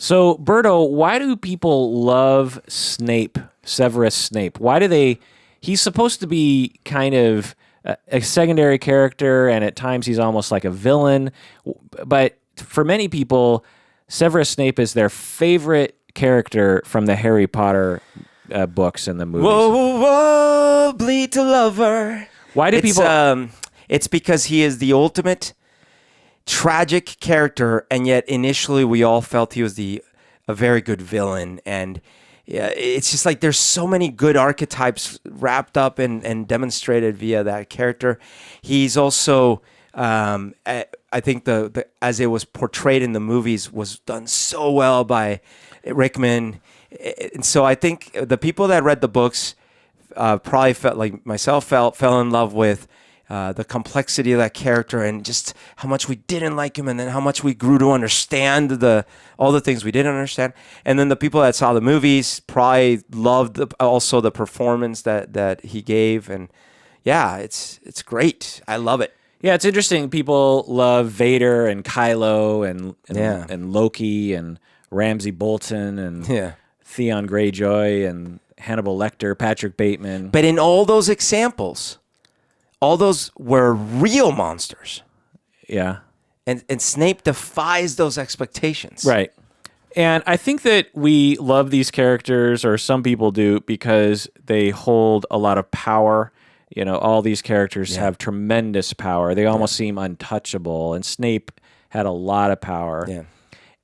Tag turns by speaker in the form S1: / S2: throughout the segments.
S1: So, Berto, why do people love Snape, Severus Snape? Why do they? He's supposed to be kind of a secondary character, and at times he's almost like a villain. But for many people, Severus Snape is their favorite character from the Harry Potter books and the movies.
S2: Whoa, whoa, whoa, bleed to lover.
S1: Why do people?
S2: It's because he is the ultimate tragic character, and yet initially we all felt he was a very good villain. And yeah, it's just like there's so many good archetypes wrapped up and demonstrated via that character. He's also, I think the as it was portrayed in the movies was done so well by Rickman. And so I think the people that read the books probably felt like myself fell in love with the complexity of that character and just how much we didn't like him, and then how much we grew to understand all the things we didn't understand. And then the people that saw the movies probably loved also the performance that he gave. And yeah, it's great. I love it.
S1: Yeah, it's interesting. People love Vader and Kylo and Loki and Ramsay Bolton and Theon Greyjoy and Hannibal Lecter, Patrick Bateman.
S2: But in all those examples, all those were real monsters.
S1: Yeah.
S2: And Snape defies those expectations.
S1: Right. And I think that we love these characters, or some people do, because they hold a lot of power. You know, all these characters have tremendous power. They almost seem untouchable. And Snape had a lot of power.
S2: Yeah.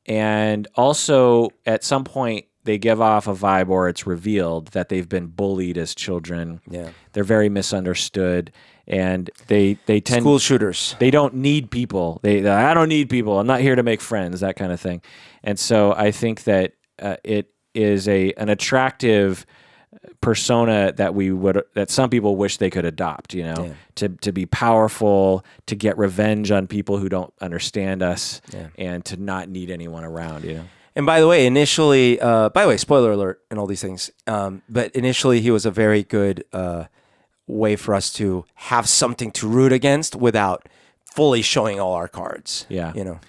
S1: And also, at some point, they give off a vibe, or it's revealed that they've been bullied as children.
S2: Yeah.
S1: They're very misunderstood. And they tend
S2: school shooters.
S1: They don't need people. I don't need people. I'm not here to make friends. That kind of thing. And so I think that it is an attractive persona that some people wish they could adopt. You know, to be powerful, to get revenge on people who don't understand us, and to not need anyone around. You know.
S2: And by the way, initially, spoiler alert and all these things. But initially, he was a very good way for us to have something to root against without fully showing all our cards.
S1: Yeah.
S2: You know,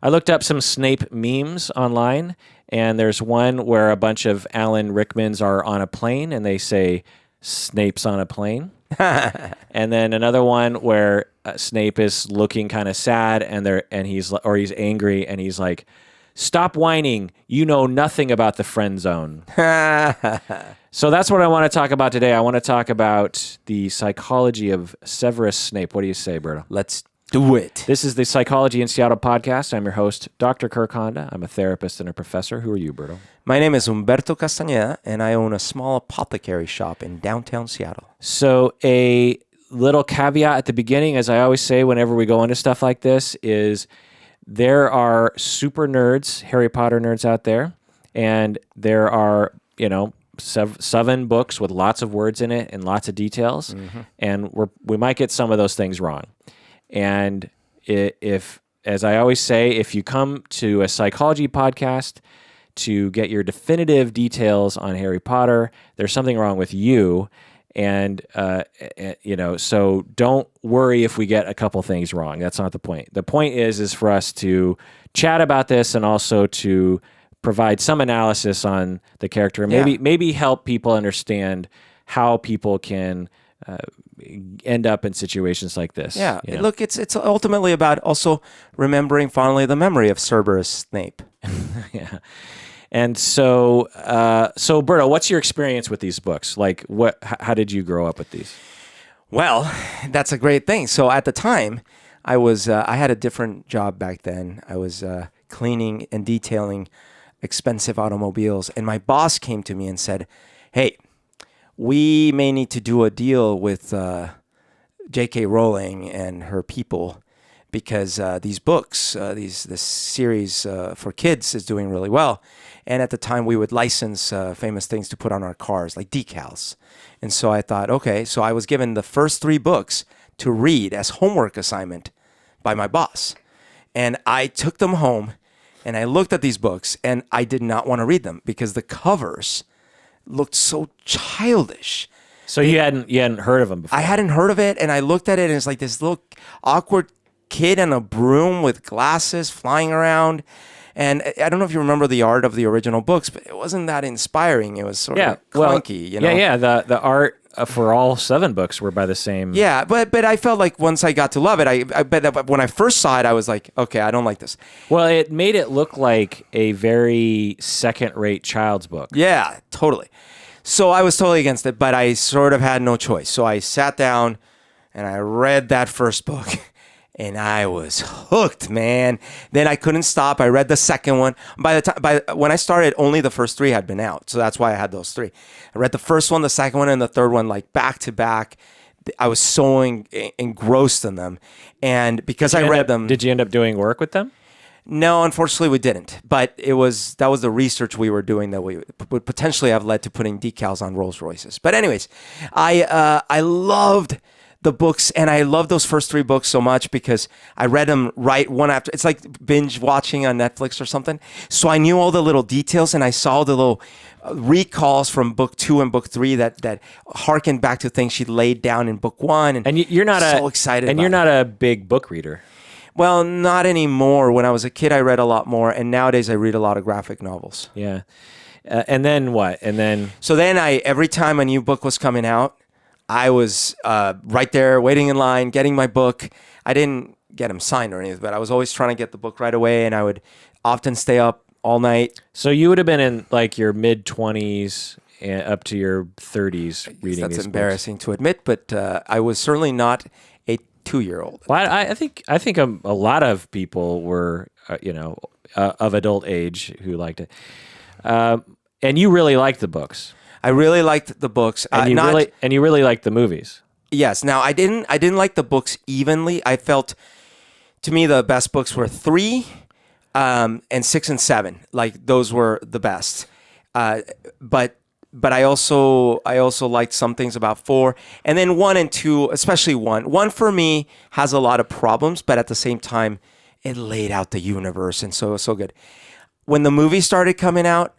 S1: I looked up some Snape memes online, and there's one where a bunch of Alan Rickmans are on a plane and they say Snape's on a plane. And then another one where Snape is looking kind of sad and he's angry and he's like, "Stop whining. You know nothing about the friend zone." So that's what I want to talk about today. I want to talk about the psychology of Severus Snape. What do you say, Berto?
S2: Let's do it.
S1: This is the Psychology in Seattle podcast. I'm your host, Dr. Kirk Honda. I'm a therapist and a professor. Who are you, Berto?
S2: My name is Humberto Castañeda, and I own a small apothecary shop in downtown Seattle.
S1: So a little caveat at the beginning, as I always say whenever we go into stuff like this, is there are super nerds, Harry Potter nerds out there, and there are, 7 books with lots of words in it and lots of details, and we might get some of those things wrong. And if, as I always say, if you come to a psychology podcast to get your definitive details on Harry Potter, there's something wrong with you. And, so don't worry if we get a couple things wrong. That's not the point. The point is for us to chat about this and also to provide some analysis on the character and maybe help people understand how people can end up in situations like this.
S2: Yeah. Look, it's ultimately about also remembering fondly the memory of Severus Snape.
S1: Yeah. And so, Berto, what's your experience with these books? Like, how did you grow up with these?
S2: Well, that's a great thing. So at the time, I had a different job back then. I was cleaning and detailing expensive automobiles, and my boss came to me and said, "Hey, we may need to do a deal with J.K. Rowling and her people because these books, this series for kids is doing really well. And at the time, we would license famous things to put on our cars, like decals. And so I thought, okay, so I was given the first 3 books to read as homework assignment by my boss. And I took them home, and I looked at these books, and I did not want to read them because the covers looked so childish.
S1: So you hadn't heard of them before?
S2: I hadn't heard of it, and I looked at it, and it's like this little awkward kid and a broom with glasses flying around. And I don't know if you remember the art of the original books, but it wasn't that inspiring. It was sort of clunky, you know?
S1: Yeah. The art for all 7 books were by the same.
S2: Yeah, but I felt like once I got to love it, but when I first saw it, I was like, okay, I don't like this.
S1: Well, it made it look like a very second-rate child's book.
S2: Yeah, totally. So I was totally against it, but I sort of had no choice. So I sat down and I read that first book. And I was hooked, man. Then I couldn't stop. I read the second one. When I started, only the first 3 had been out, so that's why I had those 3. I read the first one, the second one, and the third one like back to back. I was so engrossed in them, and because I read them,
S1: did you end up doing work with them?
S2: No, unfortunately, we didn't. But that was the research we were doing that would potentially have led to putting decals on Rolls Royces. But anyways, I loved the books, and I love those first 3 books so much because I read them right one after. It's like binge watching on Netflix or something. So I knew all the little details, and I saw the little recalls from book 2 and book 3 that harkened back to things she laid down in book 1.
S1: And you're not
S2: so excited.
S1: And you're not a big book reader.
S2: Well, not anymore. When I was a kid, I read a lot more, and nowadays I read a lot of graphic novels.
S1: Yeah. And then what? And then
S2: so then every time a new book was coming out, I was right there waiting in line, getting my book. I didn't get him signed or anything, but I was always trying to get the book right away, and I would often stay up all night.
S1: So you would have been in like your mid-20s up to your 30s reading these
S2: That's embarrassing
S1: books.
S2: to admit, but I was certainly not a 2-year-old.
S1: Well, I think a lot of people were, of adult age who liked it. And you really liked the books.
S2: I really liked the books.
S1: And you really liked the movies.
S2: Yes. Now I didn't like the books evenly. I felt, to me, the best books were 3, and 6 and 7. Like those were the best. But I also liked some things about 4, and then 1 and 2, especially 1. 1 for me has a lot of problems, but at the same time, it laid out the universe, and so it was so good. When the movie started coming out,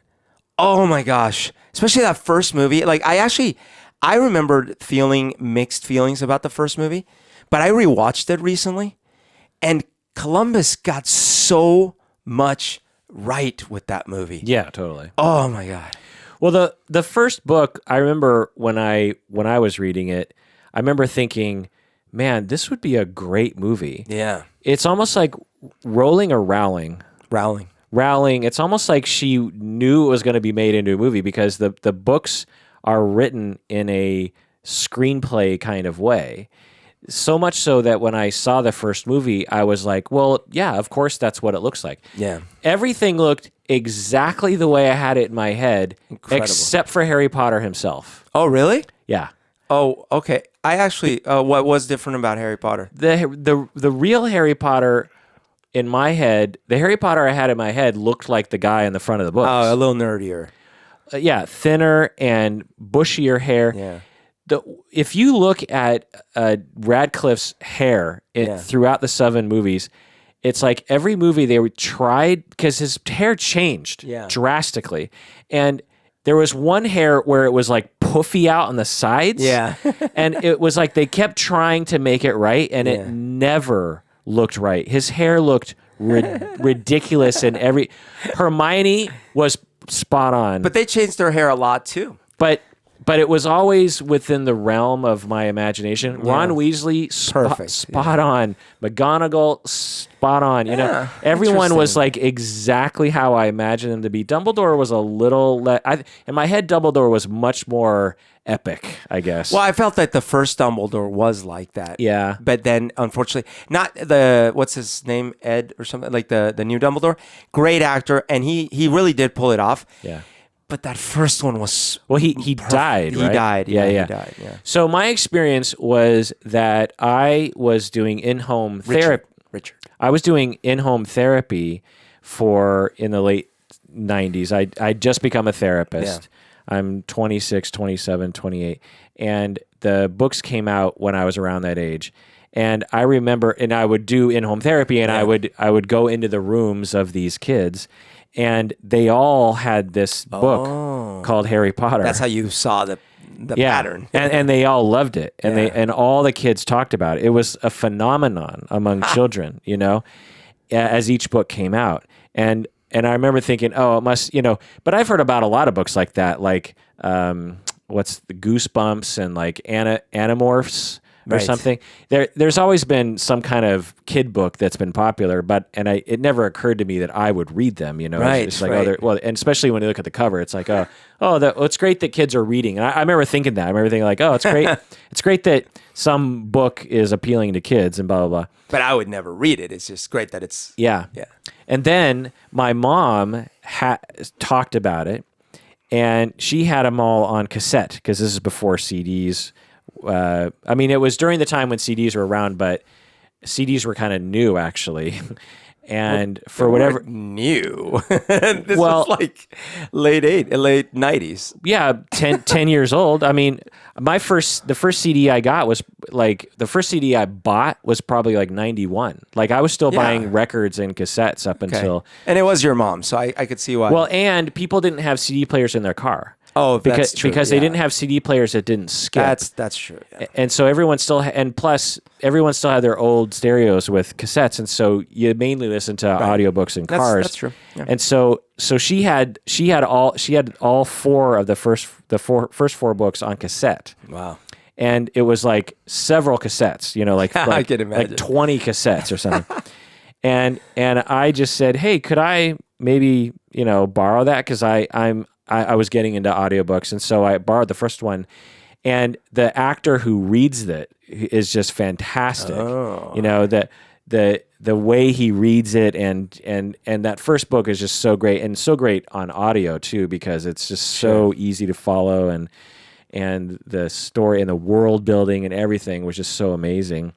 S2: oh my gosh. Especially that first movie. Like I remembered feeling mixed feelings about the first movie, but I rewatched it recently, and Columbus got so much right with that movie.
S1: Yeah, totally.
S2: Oh my God.
S1: Well, the first book, I remember when I was reading it, I remember thinking, man, this would be a great movie.
S2: Yeah.
S1: It's almost like Rowling or Rowling. Rowling, it's almost like she knew it was going to be made into a movie because the books are written in a screenplay kind of way. So much so that when I saw the first movie, I was like, well, yeah, of course that's what it looks like.
S2: Yeah.
S1: Everything looked exactly the way I had it in my head,
S2: Incredible.
S1: except for Harry Potter himself.
S2: Oh, really?
S1: Yeah.
S2: Oh, okay. I actually, what was different about Harry Potter?
S1: The real Harry Potter in my head, the Harry Potter I had in my head looked like the guy in the front of the books.
S2: Oh, a little nerdier.
S1: Yeah, thinner and bushier hair.
S2: Yeah.
S1: If you look at Radcliffe's hair throughout the 7 movies, it's like every movie they tried, because his hair changed drastically. And there was one hair where it was like puffy out on the sides.
S2: Yeah.
S1: And it was like they kept trying to make it right, and it never looked right. His hair looked ridiculous, and Hermione was spot on.
S2: But they changed their hair a lot too.
S1: But it was always within the realm of my imagination.
S2: Yeah.
S1: Ron Weasley, spot on. McGonagall, spot on. Everyone was like exactly how I imagined them to be. Dumbledore was a little in my head. Dumbledore was much more epic, I guess.
S2: Well, I felt that the first Dumbledore was like that.
S1: Yeah.
S2: But then, unfortunately, not what's his name, Ed or something, like the new Dumbledore. Great actor, and he really did pull it off.
S1: Yeah.
S2: But that first one was...
S1: Well, he died, right?
S2: He died.
S1: Yeah.
S2: He died, yeah.
S1: So my experience was that I was doing in-home therapy.
S2: Richard.
S1: I was doing in-home therapy in the late 90s. I'd just become a therapist. Yeah. I'm 26, 27, 28. And the books came out when I was around that age. And I remember, and I would do in-home therapy, and I would go into the rooms of these kids, and they all had this book called Harry Potter.
S2: That's how you saw the pattern.
S1: and they all loved it, and and all the kids talked about it. It was a phenomenon among children, as each book came out. And and I remember thinking, oh, it must, but I've heard about a lot of books like that, like what's the Goosebumps and like Animorphs or
S2: Right.
S1: something. There's always been some kind of kid book that's been popular, it never occurred to me that I would read them.
S2: Right,
S1: It's like,
S2: right.
S1: and especially when you look at the cover, it's like, it's great that kids are reading. And I remember thinking that. I remember thinking like, oh, it's great. It's great that some book is appealing to kids and blah blah blah.
S2: But I would never read it. It's just great that it's
S1: Yeah.
S2: yeah.
S1: And then my mom talked about it, and she had them all on cassette because this is before CDs. I mean, it was during the time when CDs were around, but CDs were kind of new, actually. And for whatever
S2: new, this
S1: Well-
S2: was like late 90s.
S1: yeah, 10 years old. I mean, the first CD I got was like, the first CD I bought was probably like 91. Like I was still
S2: Yeah.
S1: buying records and cassettes up until,
S2: And it was your mom, so I could see why.
S1: well, and people didn't have CD players in their car.
S2: oh,
S1: Because
S2: that's true.
S1: they
S2: yeah.
S1: didn't have CD players that didn't skip.
S2: That's true. Yeah.
S1: And so everyone still, and plus everyone still had their old stereos with cassettes, and so you mainly listen to audiobooks in cars.
S2: That's true. Yeah.
S1: And so she had all four of the first four books on cassette,
S2: Wow.
S1: and it was like several cassettes, like
S2: I can imagine.
S1: like 20 cassettes or something. and I just said, hey, could I maybe borrow that, because I was getting into audiobooks, and so I borrowed the first one, and the actor who reads it is just fantastic.
S2: Oh.
S1: The way he reads it, and that first book is just so great, and so great on audio too, because it's just so easy to follow, and the story and the world building and everything was just so amazing.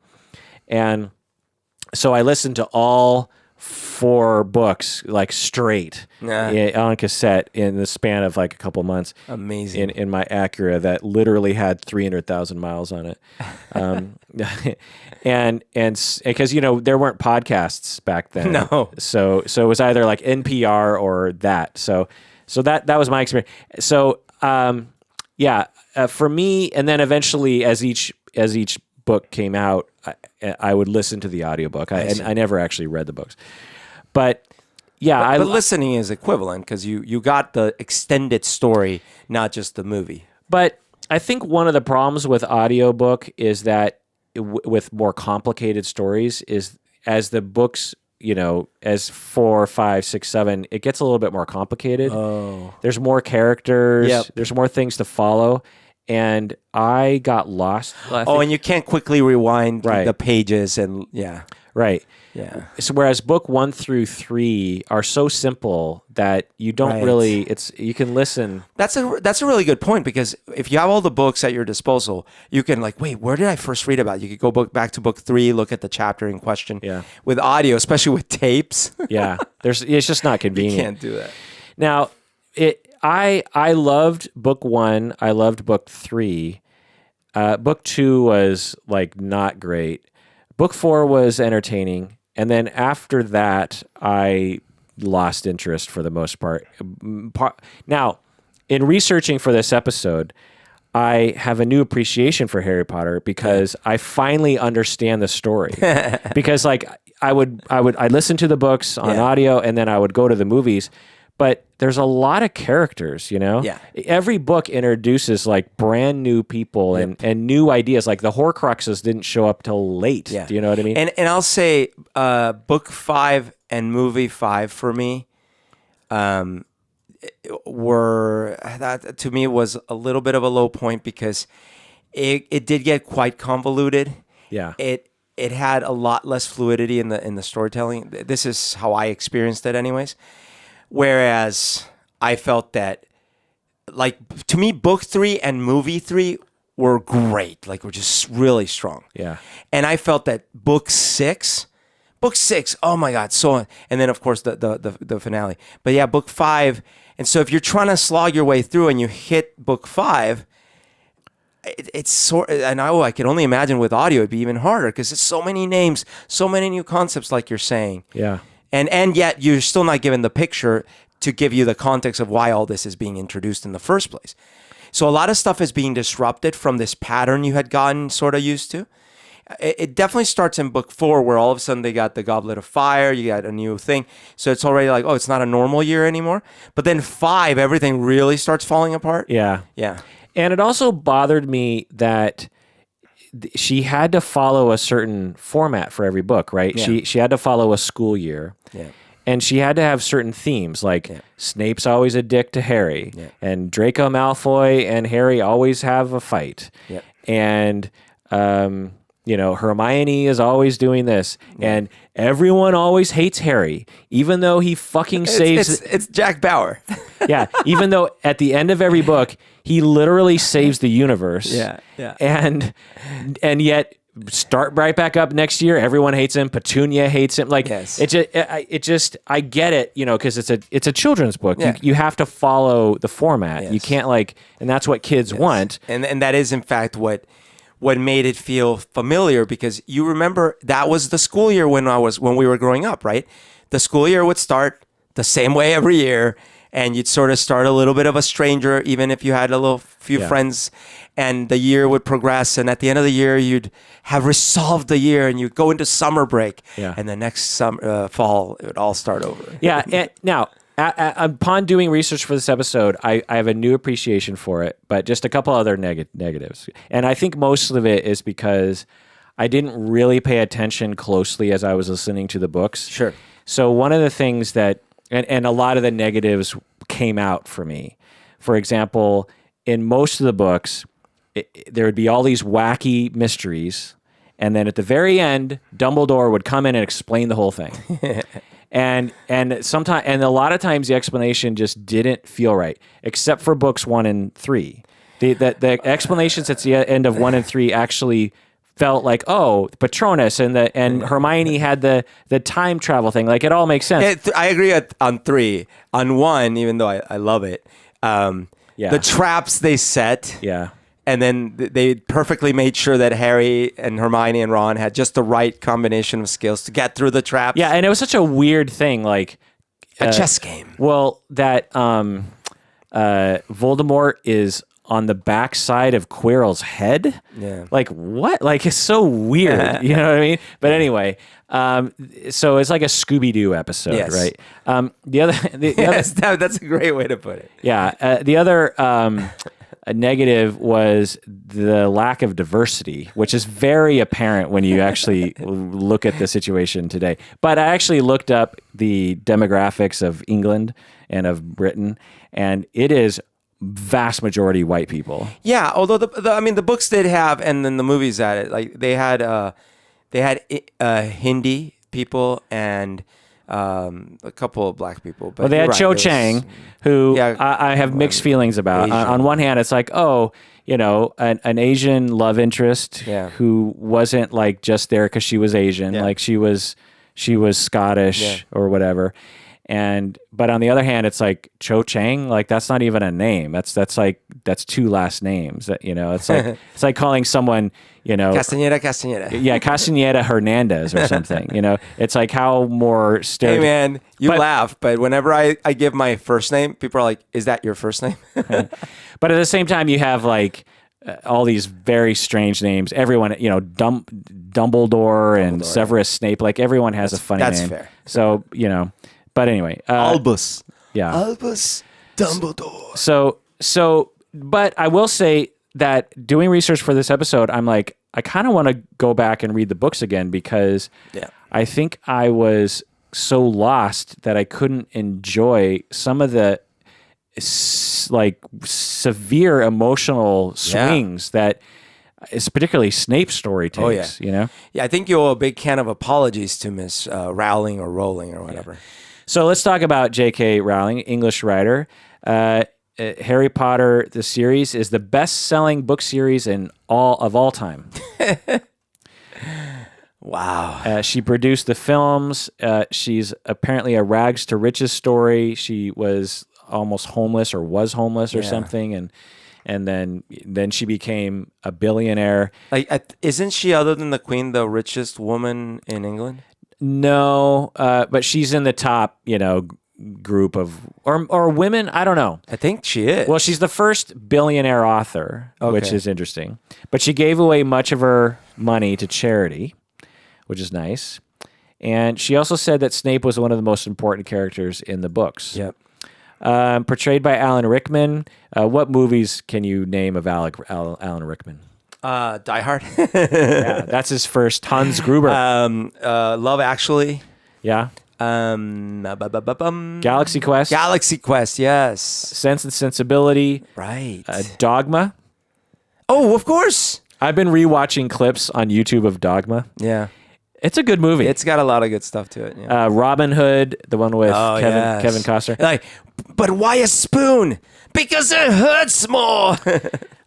S1: And so I listened to all four books like straight on cassette in the span of like a couple months.
S2: Amazing.
S1: In my Acura that literally had 300,000 miles on it. And because there weren't podcasts back then.
S2: No.
S1: So it was either like NPR or that. So that was my experience. So for me, and then eventually as each book came out, I would listen to the audiobook. I never actually read the books. But yeah,
S2: but listening is equivalent because you got the extended story, not just the movie.
S1: But I think one of the problems with audiobook is that with more complicated stories is as the books, as 4, 5, 6, 7, it gets a little bit more complicated.
S2: Oh.
S1: There's more characters.
S2: Yep.
S1: There's more things to follow. And I got lost.
S2: And you can't quickly rewind
S1: Right.
S2: the pages and
S1: right.
S2: Yeah.
S1: So whereas book 1 through 3 are so simple that you don't
S2: Right.
S1: really, you can listen.
S2: That's a really good point, because if you have all the books at your disposal, you can wait, where did I first read about it? You could go back to book 3, look at the chapter in question.
S1: Yeah.
S2: With audio, especially with tapes,
S1: Yeah. it's just not
S2: you
S1: convenient.
S2: can't do that.
S1: Now, I loved book 1. I loved book 3. Book 2 was like not great. Book 4 was entertaining, and then after that, I lost interest for the most part. Now, in researching for this episode, I have a new appreciation for Harry Potter because I finally understand the story. Because I'd listen to the books on audio, and then I would go to the movies. But there's a lot of characters,
S2: Yeah.
S1: Every book introduces like brand new people and new ideas. Like the Horcruxes didn't show up till late.
S2: Yeah.
S1: Do you know what I mean?
S2: And I'll say book 5 and movie 5 for me were, that to me was a little bit of a low point, because it did get quite convoluted.
S1: Yeah.
S2: It had a lot less fluidity in the storytelling. This is how I experienced it anyways. Whereas I felt that, to me, book 3 and movie 3 were great. Were just really strong.
S1: Yeah.
S2: And I felt that book 6, oh my God, and then of course the finale. But yeah, book 5. And so if you're trying to slog your way through and you hit book 5, and I can only imagine with audio it'd be even harder, because it's so many names, so many new concepts, like you're saying.
S1: Yeah.
S2: And yet you're still not given the picture to give you the context of why all this is being introduced in the first place. So a lot of stuff is being disrupted from this pattern you had gotten sort of used to. it definitely starts in book 4, where all of a sudden they got the Goblet of Fire, you got a new thing. So it's already like, oh, it's not a normal year anymore. But then 5, everything really starts falling apart.
S1: Yeah.
S2: Yeah.
S1: And it also bothered me that she had to follow a certain format for every book, right?
S2: Yeah.
S1: She had to follow a school year.
S2: Yeah.
S1: And she had to have certain themes, like Snape's always a dick to Harry, and Draco Malfoy and Harry always have a fight.
S2: Yeah.
S1: And, Hermione is always doing this. And everyone always hates Harry, even though he fucking saves...
S2: It's Jack Bauer.
S1: Yeah, even though at the end of every book, he literally saves the universe.
S2: Yeah.
S1: And yet... start right back up next year. Everyone hates him. Petunia hates him. Like it just I get it, because it's a children's book.
S2: Yeah.
S1: You have to follow the format.
S2: Yes.
S1: You can't and that's what kids want.
S2: And that is in fact what made it feel familiar, because you remember that was the school year when we were growing up, right? The school year would start the same way every year, and you'd sort of start a little bit of a stranger, even if you had a few friends, and the year would progress. And at the end of the year, you'd have resolved the year, and you'd go into summer break.
S1: Yeah.
S2: And the next fall, it would all start over.
S1: Yeah. And now, upon doing research for this episode, I have a new appreciation for it, but just a couple other negatives. And I think most of it is because I didn't really pay attention closely as I was listening to the books.
S2: Sure.
S1: So one of the things that and a lot of the negatives came out for me. For example, in most of the books, there would be all these wacky mysteries, and then at the very end, Dumbledore would come in and explain the whole thing. and a lot of times the explanation just didn't feel right, except for books 1 and 3. The explanations at the end of 1 and 3 actually felt like, oh, Patronus and Hermione had the time travel thing. Like, it all makes sense.
S2: I agree on 3. On 1, even though I love it, the traps they set, and then they perfectly made sure that Harry and Hermione and Ron had just the right combination of skills to get through the traps.
S1: Yeah, and it was such a weird thing, like
S2: a chess game.
S1: Well, that Voldemort is on the backside of Quirrell's head.
S2: Yeah.
S1: Like, what? Like, it's so weird. You know what I mean? But anyway, so it's like a Scooby-Doo episode, right? The other
S2: that's a great way to put it.
S1: Yeah. The other negative was the lack of diversity, which is very apparent when you actually look at the situation today. But I actually looked up the demographics of England and of Britain, and it is vast majority white people.
S2: Yeah, although the books did have, and then the movies had it. Like they had Hindi people and a couple of black people. But
S1: they had Cho Chang, who I have mixed feelings about. On one hand, it's like, an Asian love interest who wasn't like just there because she was Asian, like she was Scottish or whatever. But on the other hand, it's like Cho Chang, like that's not even a name. That's 2 last names. That it's like calling someone,
S2: Castañeda.
S1: Yeah, Castañeda Hernandez or something. It's like how more
S2: Hey man, laugh, but whenever I give my first name, people are like, "Is that your first name?"
S1: But at the same time, you have like all these very strange names. Everyone, Dumbledore and Severus Snape, like everyone has a funny name.
S2: That's fair.
S1: So But anyway,
S2: Albus.
S1: Yeah.
S2: Albus Dumbledore.
S1: So, but I will say that doing research for this episode, I'm like, I kind of want to go back and read the books again, because I think I was so lost that I couldn't enjoy some of the severe emotional swings that is particularly Snape's story takes.
S2: Yeah, I think you owe a big can of apologies to Miss Rowling or Rowling or whatever.
S1: So let's talk about J.K. Rowling, English writer. Harry Potter, the series, is the best-selling book series of all time.
S2: Wow.
S1: She produced the films. She's apparently a rags to riches story. She was almost homeless or was homeless or something, and then she became a billionaire.
S2: Like, isn't she, other than the Queen, the richest woman in England?
S1: No, but she's in the top, group of or women. I don't know.
S2: I think she is.
S1: Well, she's the first billionaire author, which
S2: Okay.
S1: is interesting. But she gave away much of her money to charity, which is nice. And she also said that Snape was one of the most important characters in the books.
S2: Yep.
S1: Portrayed by Alan Rickman. What movies can you name of Alan Rickman?
S2: Die Hard.
S1: Yeah, that's his first. Hans Gruber.
S2: Love Actually.
S1: Yeah.
S2: Galaxy
S1: Galaxy Quest.
S2: Quest, yes.
S1: Sense and Sensibility.
S2: Right.
S1: Dogma.
S2: Oh, of course.
S1: I've been rewatching clips on YouTube of Dogma.
S2: Yeah.
S1: It's a good movie.
S2: It's got a lot of good stuff to it. Yeah.
S1: Robin Hood, the one with
S2: yes.
S1: Kevin Costner.
S2: Like, but why a spoon? Because it hurts more.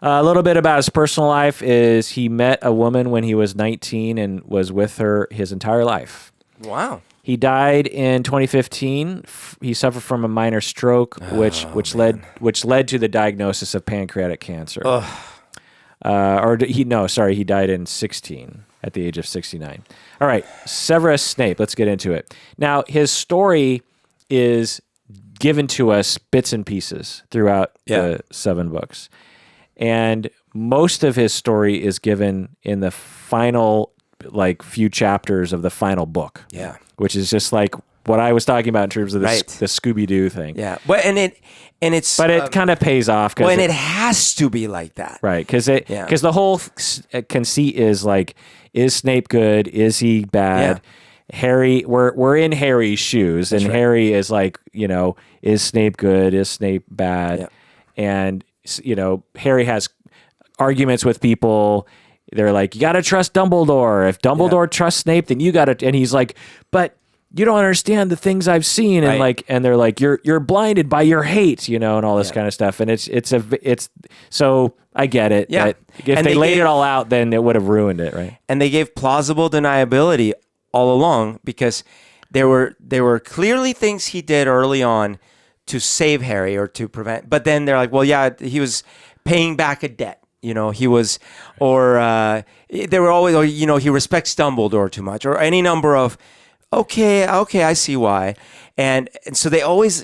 S1: A little bit about his personal life is he met a woman when he was 19 and was with her his entire life.
S2: Wow.
S1: He died in 2015. He suffered from a minor stroke, which led to the diagnosis of pancreatic cancer. He died in 16 at the age of 69. All right, Severus Snape. Let's get into it. Now, his story is given to us bits and pieces throughout the 7 books, and most of his story is given in the final few chapters of the final book.
S2: Yeah.
S1: Which is just like what I was talking about in terms of the,
S2: Right.
S1: the Scooby-Doo thing.
S2: Yeah. But it
S1: kind of pays off.
S2: and it has to be like that.
S1: Right, because the whole conceit is like, is Snape good? Is he bad?
S2: Yeah.
S1: Harry, we're in Harry's shoes, and
S2: right.
S1: Harry is like, is Snape good? Is Snape bad?
S2: Yeah.
S1: And Harry has arguments with people. They're like, you got to trust Dumbledore. If Dumbledore trusts Snape, then you got to. And he's like, but you don't understand the things I've seen. And
S2: Right.
S1: and they're like, you're blinded by your hate, and all this kind of stuff. And it's so I get it.
S2: Yeah.
S1: That if
S2: And
S1: they
S2: they
S1: laid
S2: gave-
S1: it all out, then it would have ruined it, right?
S2: And they gave plausible deniability all along because there were clearly things he did early on to save Harry or to prevent. But then they're like, well, yeah, he was paying back a debt. He was, or they were always, or, he respects Dumbledore too much, or any number of, okay, I see why. And so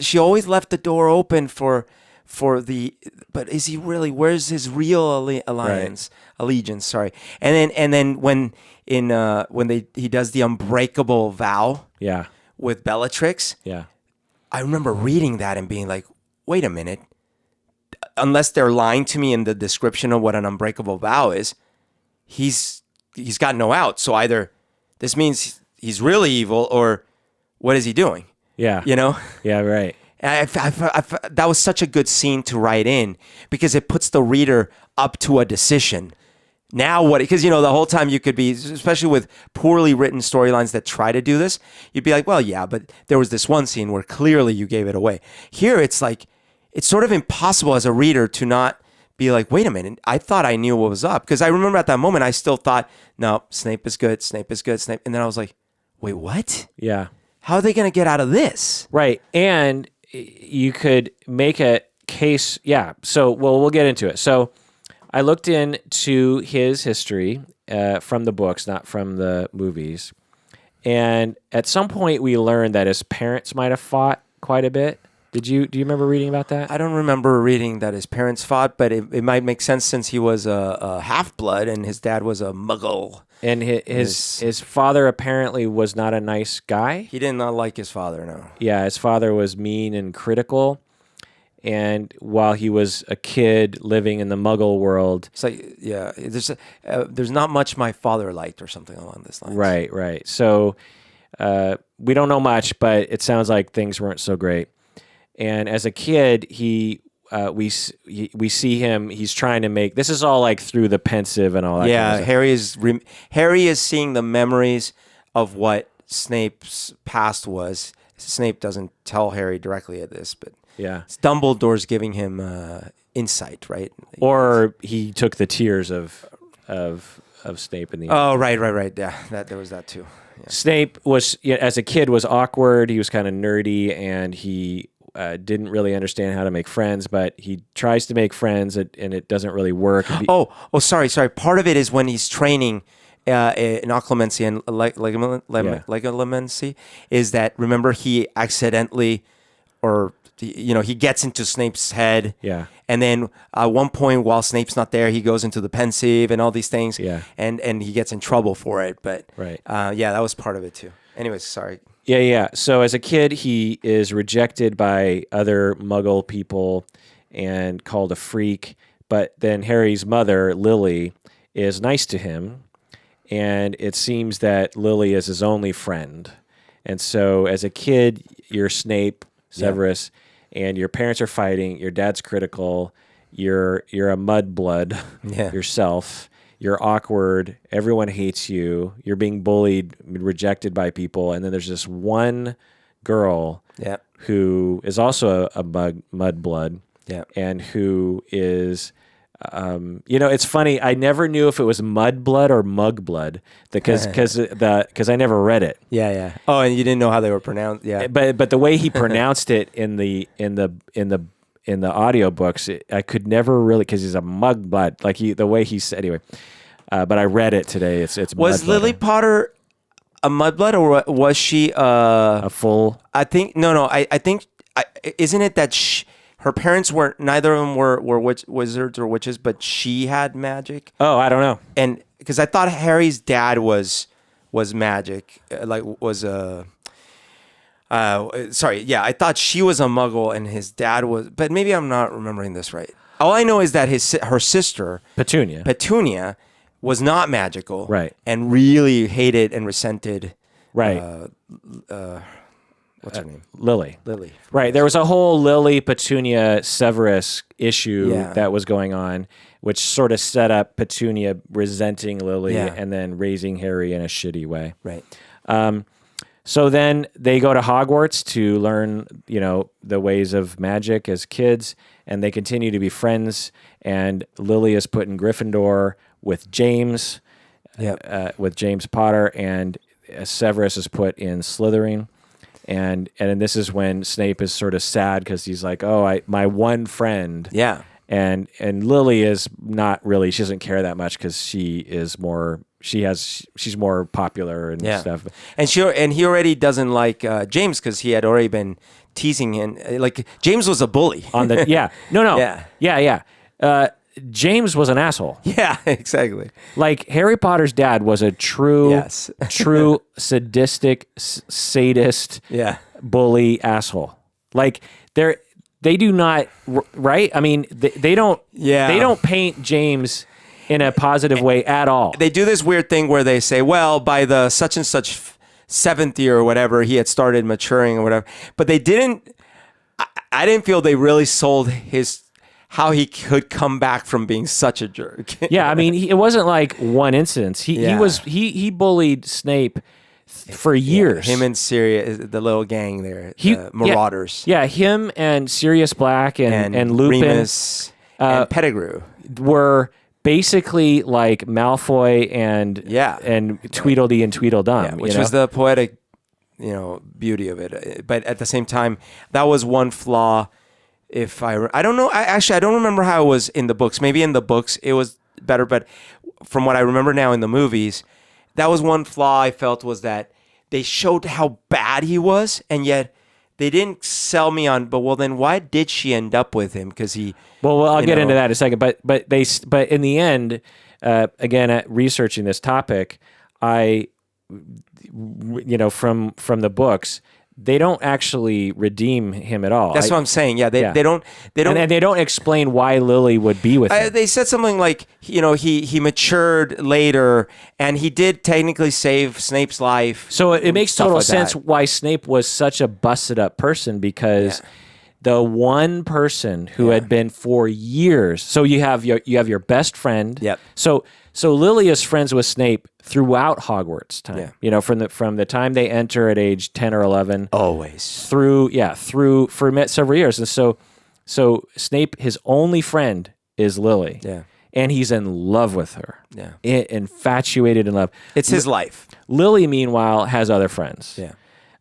S2: she always left the door open for but is he really, where's his real allegiance, sorry. And then when he does the unbreakable vow
S1: Yeah.
S2: with Bellatrix,
S1: Yeah.
S2: I remember reading that and being like, wait a minute. Unless they're lying to me in the description of what an unbreakable vow is, he's got no out. So either this means he's really evil, or what is he doing?
S1: Yeah. Yeah, right.
S2: And that was such a good scene to write in because it puts the reader up to a decision. Now what? Because the whole time you could be, especially with poorly written storylines that try to do this, you'd be like, well, yeah, but there was this one scene where clearly you gave it away. Here it's like, it's sort of impossible as a reader to not be like, wait a minute, I thought I knew what was up. Because I remember at that moment, I still thought, no, Snape is good. And then I was like, wait, what?
S1: Yeah.
S2: How are they going to get out of this?
S1: Right. And you could make a case. Yeah. So, we'll get into it. So I looked into his history from the books, not from the movies. And at some point we learned that his parents might have fought quite a bit. Do you remember reading about that?
S2: I don't remember reading that his parents fought, but it might make sense since he was a half-blood and his dad was a muggle.
S1: And his father apparently was not a nice guy.
S2: He did not like his father, no.
S1: Yeah, his father was mean and critical. And while he was a kid living in the muggle world...
S2: It's like, yeah, there's not much my father liked or something along this line.
S1: Right. So we don't know much, but it sounds like things weren't so great. And as a kid, we see him. He's trying to make. This is all like through the pensive and all that.
S2: Yeah,
S1: kind of stuff.
S2: Harry is seeing the memories of what Snape's past was. Snape doesn't tell Harry directly at this, but
S1: Yeah,
S2: Dumbledore's giving him insight, right?
S1: or he took the tears of Snape in the end.
S2: Oh, right. Yeah, there was that too. Yeah.
S1: Snape was, as a kid, was awkward. He was kind of nerdy, and he didn't really understand how to make friends. But he tries to make friends, and it doesn't really work.
S2: Sorry. Part of it is when he's training in occlumency and legilimency, is that, remember, he accidentally or he gets into Snape's head.
S1: Yeah.
S2: And then at one point, while Snape's not there, he goes into the pensive and all these things.
S1: Yeah.
S2: And he gets in trouble for it. But
S1: Right.
S2: that was part of it too. Anyways, sorry.
S1: Yeah. So as a kid, he is rejected by other Muggle people and called a freak. But then Harry's mother, Lily, is nice to him. And it seems that Lily is his only friend. And so as a kid, you're Snape, Severus, and your parents are fighting. Your dad's critical. You're a mudblood yourself. You're awkward. Everyone hates you. You're being bullied, rejected by people. And then there's this one girl who is also a mudblood and who is... it's funny. I never knew if it was Mudblood or Mugblood because I never read it.
S2: Yeah. Oh, and you didn't know how they were pronounced. Yeah.
S1: But the way he pronounced it in the audiobooks, I could never really, because he's a Mugblood. Like the way he said anyway. But I read it today. It's
S2: was
S1: Mudblood.
S2: Lily Potter a Mudblood or was she
S1: a full?
S2: I think no. I think isn't it that her parents weren't, neither of them were wizards or witches, but she had magic.
S1: Oh, I don't know.
S2: And because I thought Harry's dad was magic, I thought she was a Muggle and his dad was, but maybe I'm not remembering this right. All I know is that her sister Petunia was not magical,
S1: right,
S2: and really hated and resented,
S1: right.
S2: What's her name?
S1: Lily.
S2: Right.
S1: There was a whole Lily, Petunia, Severus issue that was going on, which sort of set up Petunia resenting Lily and then raising Harry in a shitty way.
S2: Right.
S1: So then they go to Hogwarts to learn, the ways of magic as kids, and they continue to be friends. And Lily is put in Gryffindor with James, with James Potter, and Severus is put in Slytherin. And this is when Snape is sort of sad because he's like, my one friend.
S2: Yeah.
S1: And Lily is not really, she doesn't care that much because she's more popular and stuff.
S2: And he already doesn't like James because he had already been teasing him. Like James was a bully. James was an asshole.
S1: Yeah,
S2: exactly.
S1: Like Harry Potter's dad was a true sadistic, sadist, bully asshole. Like they do not, right? I mean, they don't paint James in a positive way at all.
S2: They do this weird thing where they say, well, by the such and such 7th year or whatever, he had started maturing or whatever. But they didn't, I didn't feel they really sold how he could come back from being such a jerk.
S1: Yeah, I mean, it wasn't like one instance. He bullied Snape for years.
S2: Him and Sirius, the little gang there, the Marauders.
S1: Yeah, him and Sirius Black and Lupin,
S2: Remus and Pettigrew
S1: were basically like Malfoy and Tweedledee and Tweedledum,
S2: which was the poetic, beauty of it. But at the same time, that was one flaw. I don't know. I don't remember how it was in the books. Maybe in the books it was better, but from what I remember now in the movies, that was one flaw I felt, was that they showed how bad he was, and yet they didn't sell me on. But then why did she end up with him? Because he.
S1: Well, I'll get into that in a second. But in the end, again, at researching this topic, from the books, they don't actually redeem him at all.
S2: That's what I'm saying. Yeah, they don't,
S1: and they don't explain why Lily would be with him.
S2: They said something like, he matured later, and he did technically save Snape's life.
S1: So it makes total sense why Snape was such a busted up person, because the one person who had been for years. So you have your best friend.
S2: Yep.
S1: So Lily is friends with Snape throughout Hogwarts time.
S2: Yeah.
S1: From the time they enter at age 10 or 11,
S2: always
S1: through for several years. And so Snape, his only friend is Lily.
S2: Yeah.
S1: And he's in love with her.
S2: Yeah.
S1: Infatuated in love.
S2: It's his life.
S1: Lily, meanwhile, has other friends.
S2: Yeah.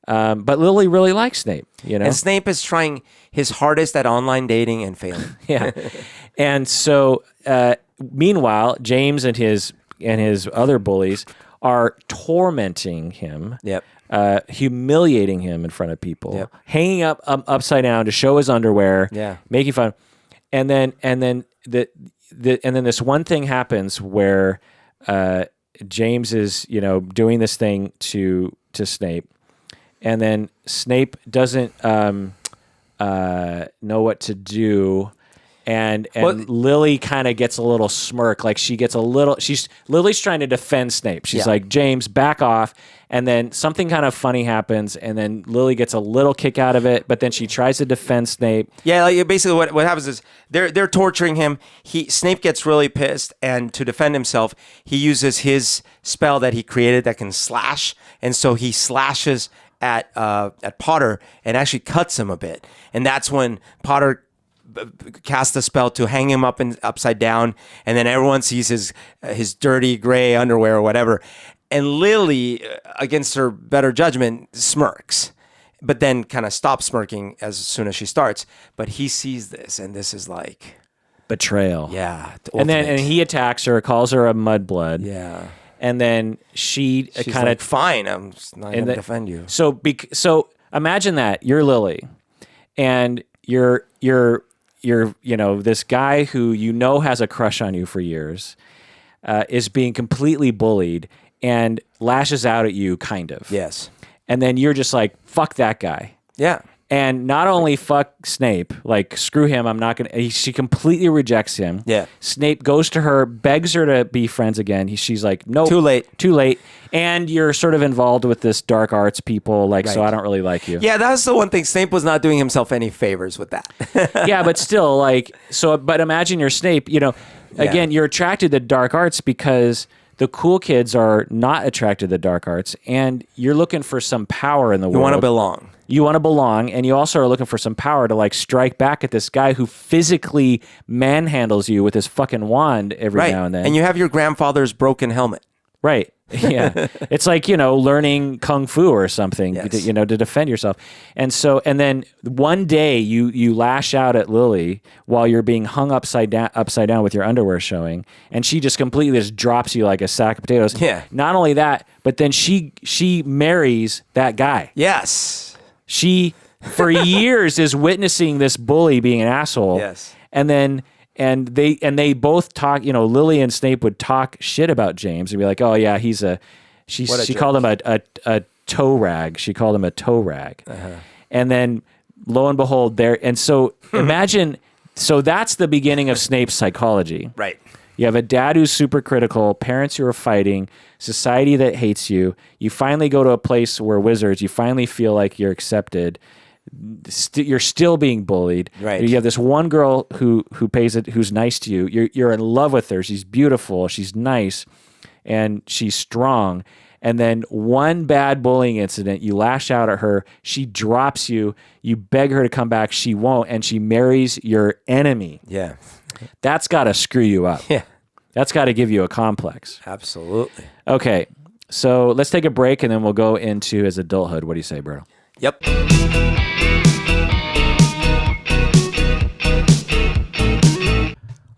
S1: But Lily really likes Snape,
S2: And Snape is trying his hardest at online dating and failing.
S1: Yeah. And so, meanwhile, James and his other bullies are tormenting him,
S2: Yep.
S1: humiliating him in front of people,
S2: Yep.
S1: hanging up upside down to show his underwear,
S2: Yeah.
S1: making fun, and then this one thing happens where James is doing this thing to Snape, and then Snape doesn't know what to do. And Lily kind of gets a little smirk, like Lily's trying to defend Snape. She's like, James, back off. And then something kind of funny happens, and then Lily gets a little kick out of it, but then she tries to defend Snape.
S2: Yeah, like basically what happens is they're torturing him. Snape gets really pissed, and to defend himself, he uses his spell that he created that can slash, and so he slashes at Potter and actually cuts him a bit. And that's when Potter cast a spell to hang him up and upside down, and then everyone sees his dirty gray underwear or whatever. And Lily, against her better judgment, smirks, but then kind of stops smirking as soon as she starts. But he sees this, and this is like
S1: betrayal.
S2: Yeah,
S1: and he attacks her, calls her a mudblood.
S2: Yeah,
S1: and then she's kind of
S2: fine. I'm not going to defend you.
S1: So imagine that you're Lily, and you're this guy who has a crush on you for years, is being completely bullied and lashes out at you, kind of.
S2: Yes.
S1: And then you're just like, fuck that guy.
S2: Yeah.
S1: And not only fuck Snape, like, screw him, I'm not going to... She completely rejects him.
S2: Yeah.
S1: Snape goes to her, begs her to be friends again. She's like, nope.
S2: Too late.
S1: And you're sort of involved with this dark arts people, like, so I don't really like you.
S2: Yeah, that's the one thing. Snape was not doing himself any favors with that.
S1: Yeah, but still, like... But imagine you're Snape, again, you're attracted to dark arts because... The cool kids are not attracted to the dark arts, and you're looking for some power in the world.
S2: You want to belong.
S1: You want to belong, and you also are looking for some power to like strike back at this guy who physically manhandles you with his fucking wand every now and then.
S2: And you have your grandfather's broken helmet.
S1: Right. Yeah. It's like, learning kung fu or something, to defend yourself. And then one day you lash out at Lily while you're being hung upside down with your underwear showing, and she just completely just drops you like a sack of potatoes.
S2: Yeah.
S1: Not only that, but then she marries that guy.
S2: Yes.
S1: She for years is witnessing this bully being an asshole.
S2: Yes.
S1: And they both talk, Lily and Snape would talk shit about James and be like, oh yeah, she called him a toe rag. She called him a toe rag. Uh-huh. And then lo and behold so imagine, so that's the beginning of Snape's psychology.
S2: Right.
S1: You have a dad who's super critical, parents who are fighting, society that hates you. You finally go to a place where wizards, you finally feel like you're accepted. You're still being bullied.
S2: Right.
S1: You have this one girl who pays it, who's nice to you. You're in love with her. She's beautiful. She's nice, and she's strong. And then one bad bullying incident, you lash out at her. She drops you. You beg her to come back. She won't, and she marries your enemy.
S2: Yeah.
S1: That's got to screw you up.
S2: Yeah.
S1: That's got to give you a complex.
S2: Absolutely.
S1: Okay, so let's take a break, and then we'll go into his adulthood. What do you say, Berto?
S2: Yep.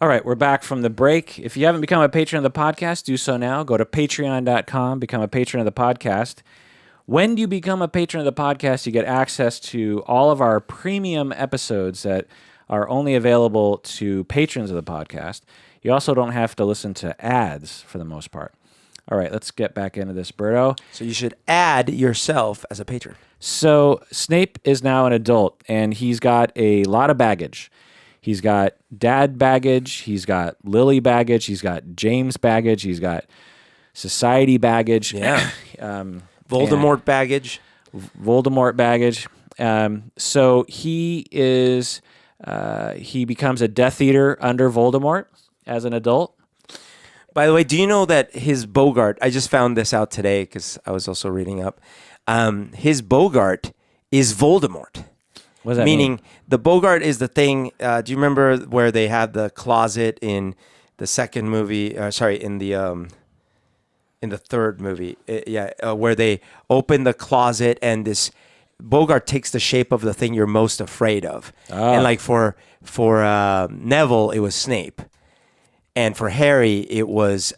S1: All right, we're back from the break. If you haven't become a patron of the podcast, do so now. Go to patreon.com, become a patron of the podcast. When you become a patron of the podcast, you get access to all of our premium episodes that are only available to patrons of the podcast. You also don't have to listen to ads for the most part. All right, let's get back into this, Berto.
S2: So you should add yourself as a patron.
S1: So Snape is now an adult, and he's got a lot of baggage. He's got dad baggage, he's got Lily baggage, he's got James baggage, he's got society baggage.
S2: Yeah. Voldemort baggage.
S1: Voldemort baggage. So he becomes a Death Eater under Voldemort as an adult.
S2: By the way, do you know that his Bogart, I just found this out today because I was also reading up, his Bogart is Voldemort.
S1: What does that
S2: mean?
S1: Meaning
S2: the Bogart is the thing, do you remember where they had the closet in the second movie, in the third movie, where they open the closet and this Bogart takes the shape of the thing you're most afraid of. Oh. And like for Neville, it was Snape. And for Harry, it was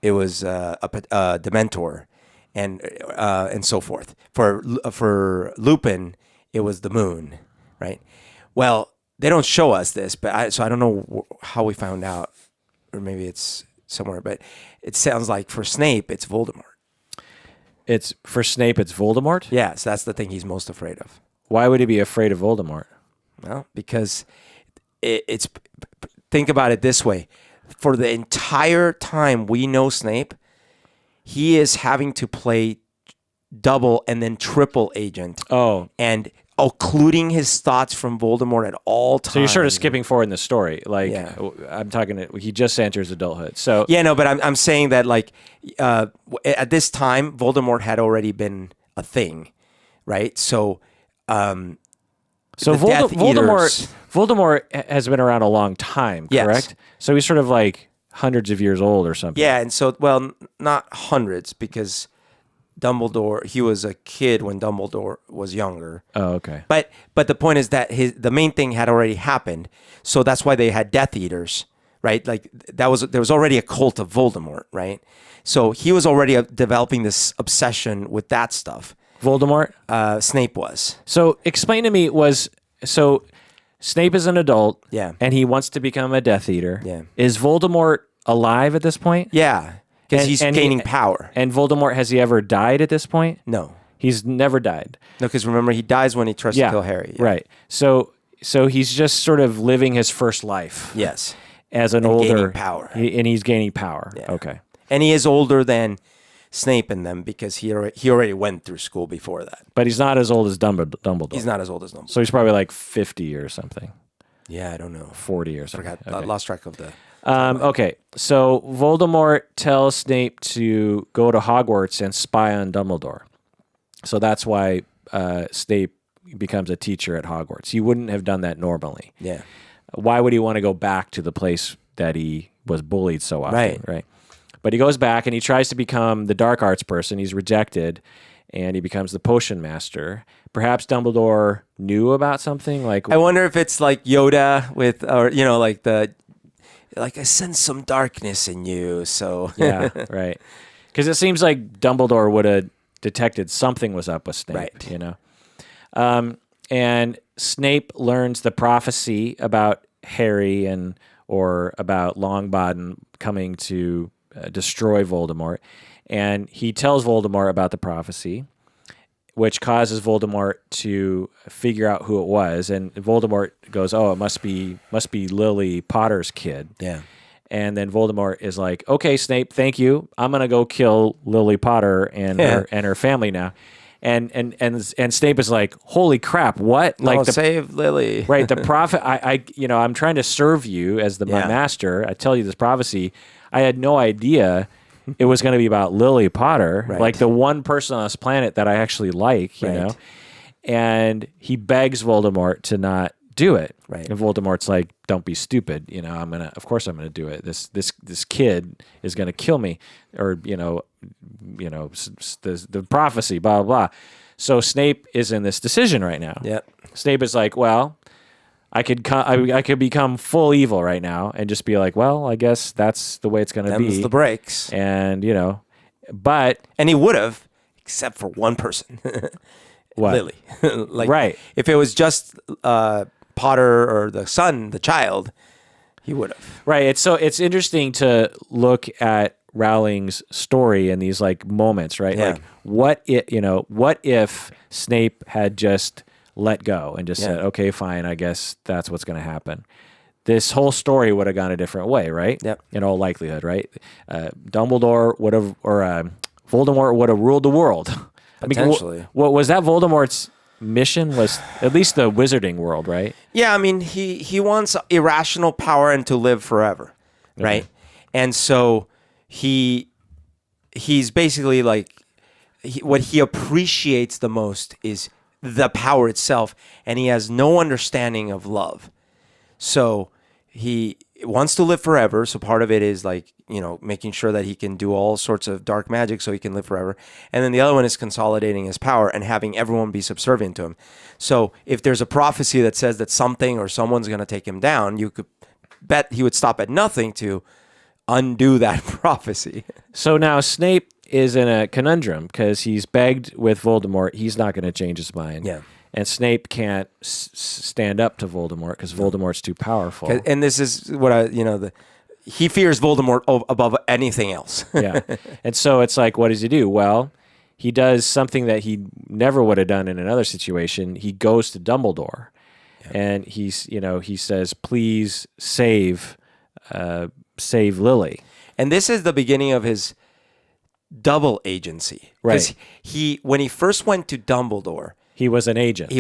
S2: a Dementor, and so forth. For Lupin, it was the moon, right? Well, they don't show us this, but so I don't know how we found out, or maybe it's somewhere. But it sounds like for Snape, it's Voldemort.
S1: It's for Snape. It's Voldemort.
S2: Yes, that's the thing he's most afraid of.
S1: Why would he be afraid of Voldemort?
S2: Well, because it's think about it this way: for the entire time we know Snape, he is having to play double and then triple agent.
S1: Oh,
S2: and occluding his thoughts from Voldemort at all times.
S1: so you're sort of skipping forward in the story. Like,
S2: Yeah.
S1: I'm talking. He just enters adulthood. So
S2: Yeah, no, but I'm saying that like at this time, Voldemort had already been a thing, right? So the Death Eaters-
S1: Voldemort has been around a long time,
S2: Yes.
S1: correct? So he's sort of like hundreds of years old or something.
S2: Yeah, and so not hundreds, because Dumbledore, he was a kid when Dumbledore was younger.
S1: Oh, okay.
S2: But the point is that the main thing had already happened, so that's why they had Death Eaters, right? Like there was already a cult of Voldemort, right? So he was already developing this obsession with that stuff.
S1: Voldemort.
S2: Snape was.
S1: So explain to me, so Snape is an adult,
S2: Yeah.
S1: and he wants to become a Death Eater.
S2: Yeah.
S1: Is Voldemort alive at this point?
S2: Yeah, because he's gaining power.
S1: And Voldemort, has he ever died at this point?
S2: No,
S1: He's never died.
S2: because remember, he dies when he tries to kill Harry. Yeah.
S1: Right. So he's just sort of living his first life.
S2: Yes.
S1: As an
S2: And
S1: older
S2: gaining power.
S1: and he's gaining power.
S2: Yeah.
S1: Okay.
S2: And he is older than Snape and them because he already went through school before that.
S1: But he's not as old as Dumbledore.
S2: He's not as old as Dumbledore.
S1: So he's probably like 50 or something.
S2: Yeah, I don't know.
S1: 40 or something.
S2: I lost track of the.
S1: Okay. So Voldemort tells Snape to go to Hogwarts and spy on Dumbledore. So that's why Snape becomes a teacher at Hogwarts. He wouldn't have done that normally.
S2: Yeah.
S1: Why would he want to go back to the place that he was bullied so often? Right. But he goes back and he tries to become the dark arts person. He's rejected, and he becomes the potion master. Perhaps Dumbledore knew about something. Like,
S2: I wonder if it's like Yoda with, or like I sense some darkness in you. So
S1: yeah, right. Because it seems like Dumbledore would have detected something was up with Snape.
S2: Right.
S1: And Snape learns the prophecy about Harry or about Longbottom coming to destroy Voldemort, and he tells Voldemort about the prophecy, which causes Voldemort to figure out who it was. And Voldemort goes, "Oh, it must be Lily Potter's kid."
S2: Yeah.
S1: And then Voldemort is like, "Okay, Snape, thank you. I'm gonna go kill Lily Potter and her family now." And Snape is like, "Holy crap! What?
S2: Like save Lily?"
S1: Right? The prophet. I'm trying to serve you as my
S2: Yeah.
S1: master. I tell you this prophecy. I had no idea it was going to be about Lily Potter,
S2: Right.
S1: like the one person on this planet that I actually like, you know." And he begs Voldemort to not do it.
S2: Right.
S1: And Voldemort's like, "Don't be stupid. Of course I'm gonna do it. This kid is gonna kill me, or the prophecy, blah blah blah." So Snape is in this decision right now.
S2: Yep.
S1: But is like, "Well, I could become full evil right now and just be like, well, I guess that's the way it's going to be."
S2: The breaks.
S1: And but
S2: And he would have, except for one person.
S1: what?
S2: Lily. Like,
S1: Right.
S2: If it was just Potter or the son, the child, he would have.
S1: Right. It's interesting to look at Rowling's story in these like moments, right?
S2: Yeah.
S1: Like what if Snape had just let go and just said, "Okay, fine, I guess that's what's going to happen." This whole story would have gone a different way, right?
S2: Yep.
S1: In all likelihood, right? Dumbledore would have, or Voldemort would have ruled the world.
S2: Potentially.
S1: What was that Voldemort's mission? Was at least the wizarding world, right?
S2: Yeah, I mean, he wants irrational power and to live forever, right? And so he's basically like, what he appreciates the most is the power itself, and he has no understanding of love. So he wants to live forever. So part of it is like, making sure that he can do all sorts of dark magic so he can live forever. And then the other one is consolidating his power and having everyone be subservient to him. So if there's a prophecy that says that something or someone's going to take him down, you could bet he would stop at nothing to undo that prophecy.
S1: So now Snape is in a conundrum because he's begged with Voldemort. He's not going to change his mind.
S2: Yeah.
S1: And Snape can't stand up to Voldemort because Voldemort's too powerful.
S2: And this is what he fears Voldemort above anything else.
S1: Yeah. And so it's like, what does he do? Well, he does something that he never would have done in another situation. He goes to Dumbledore and he says, please save Lily.
S2: And this is the beginning of his double agency.
S1: Right.
S2: When he first went to Dumbledore,
S1: he was an agent.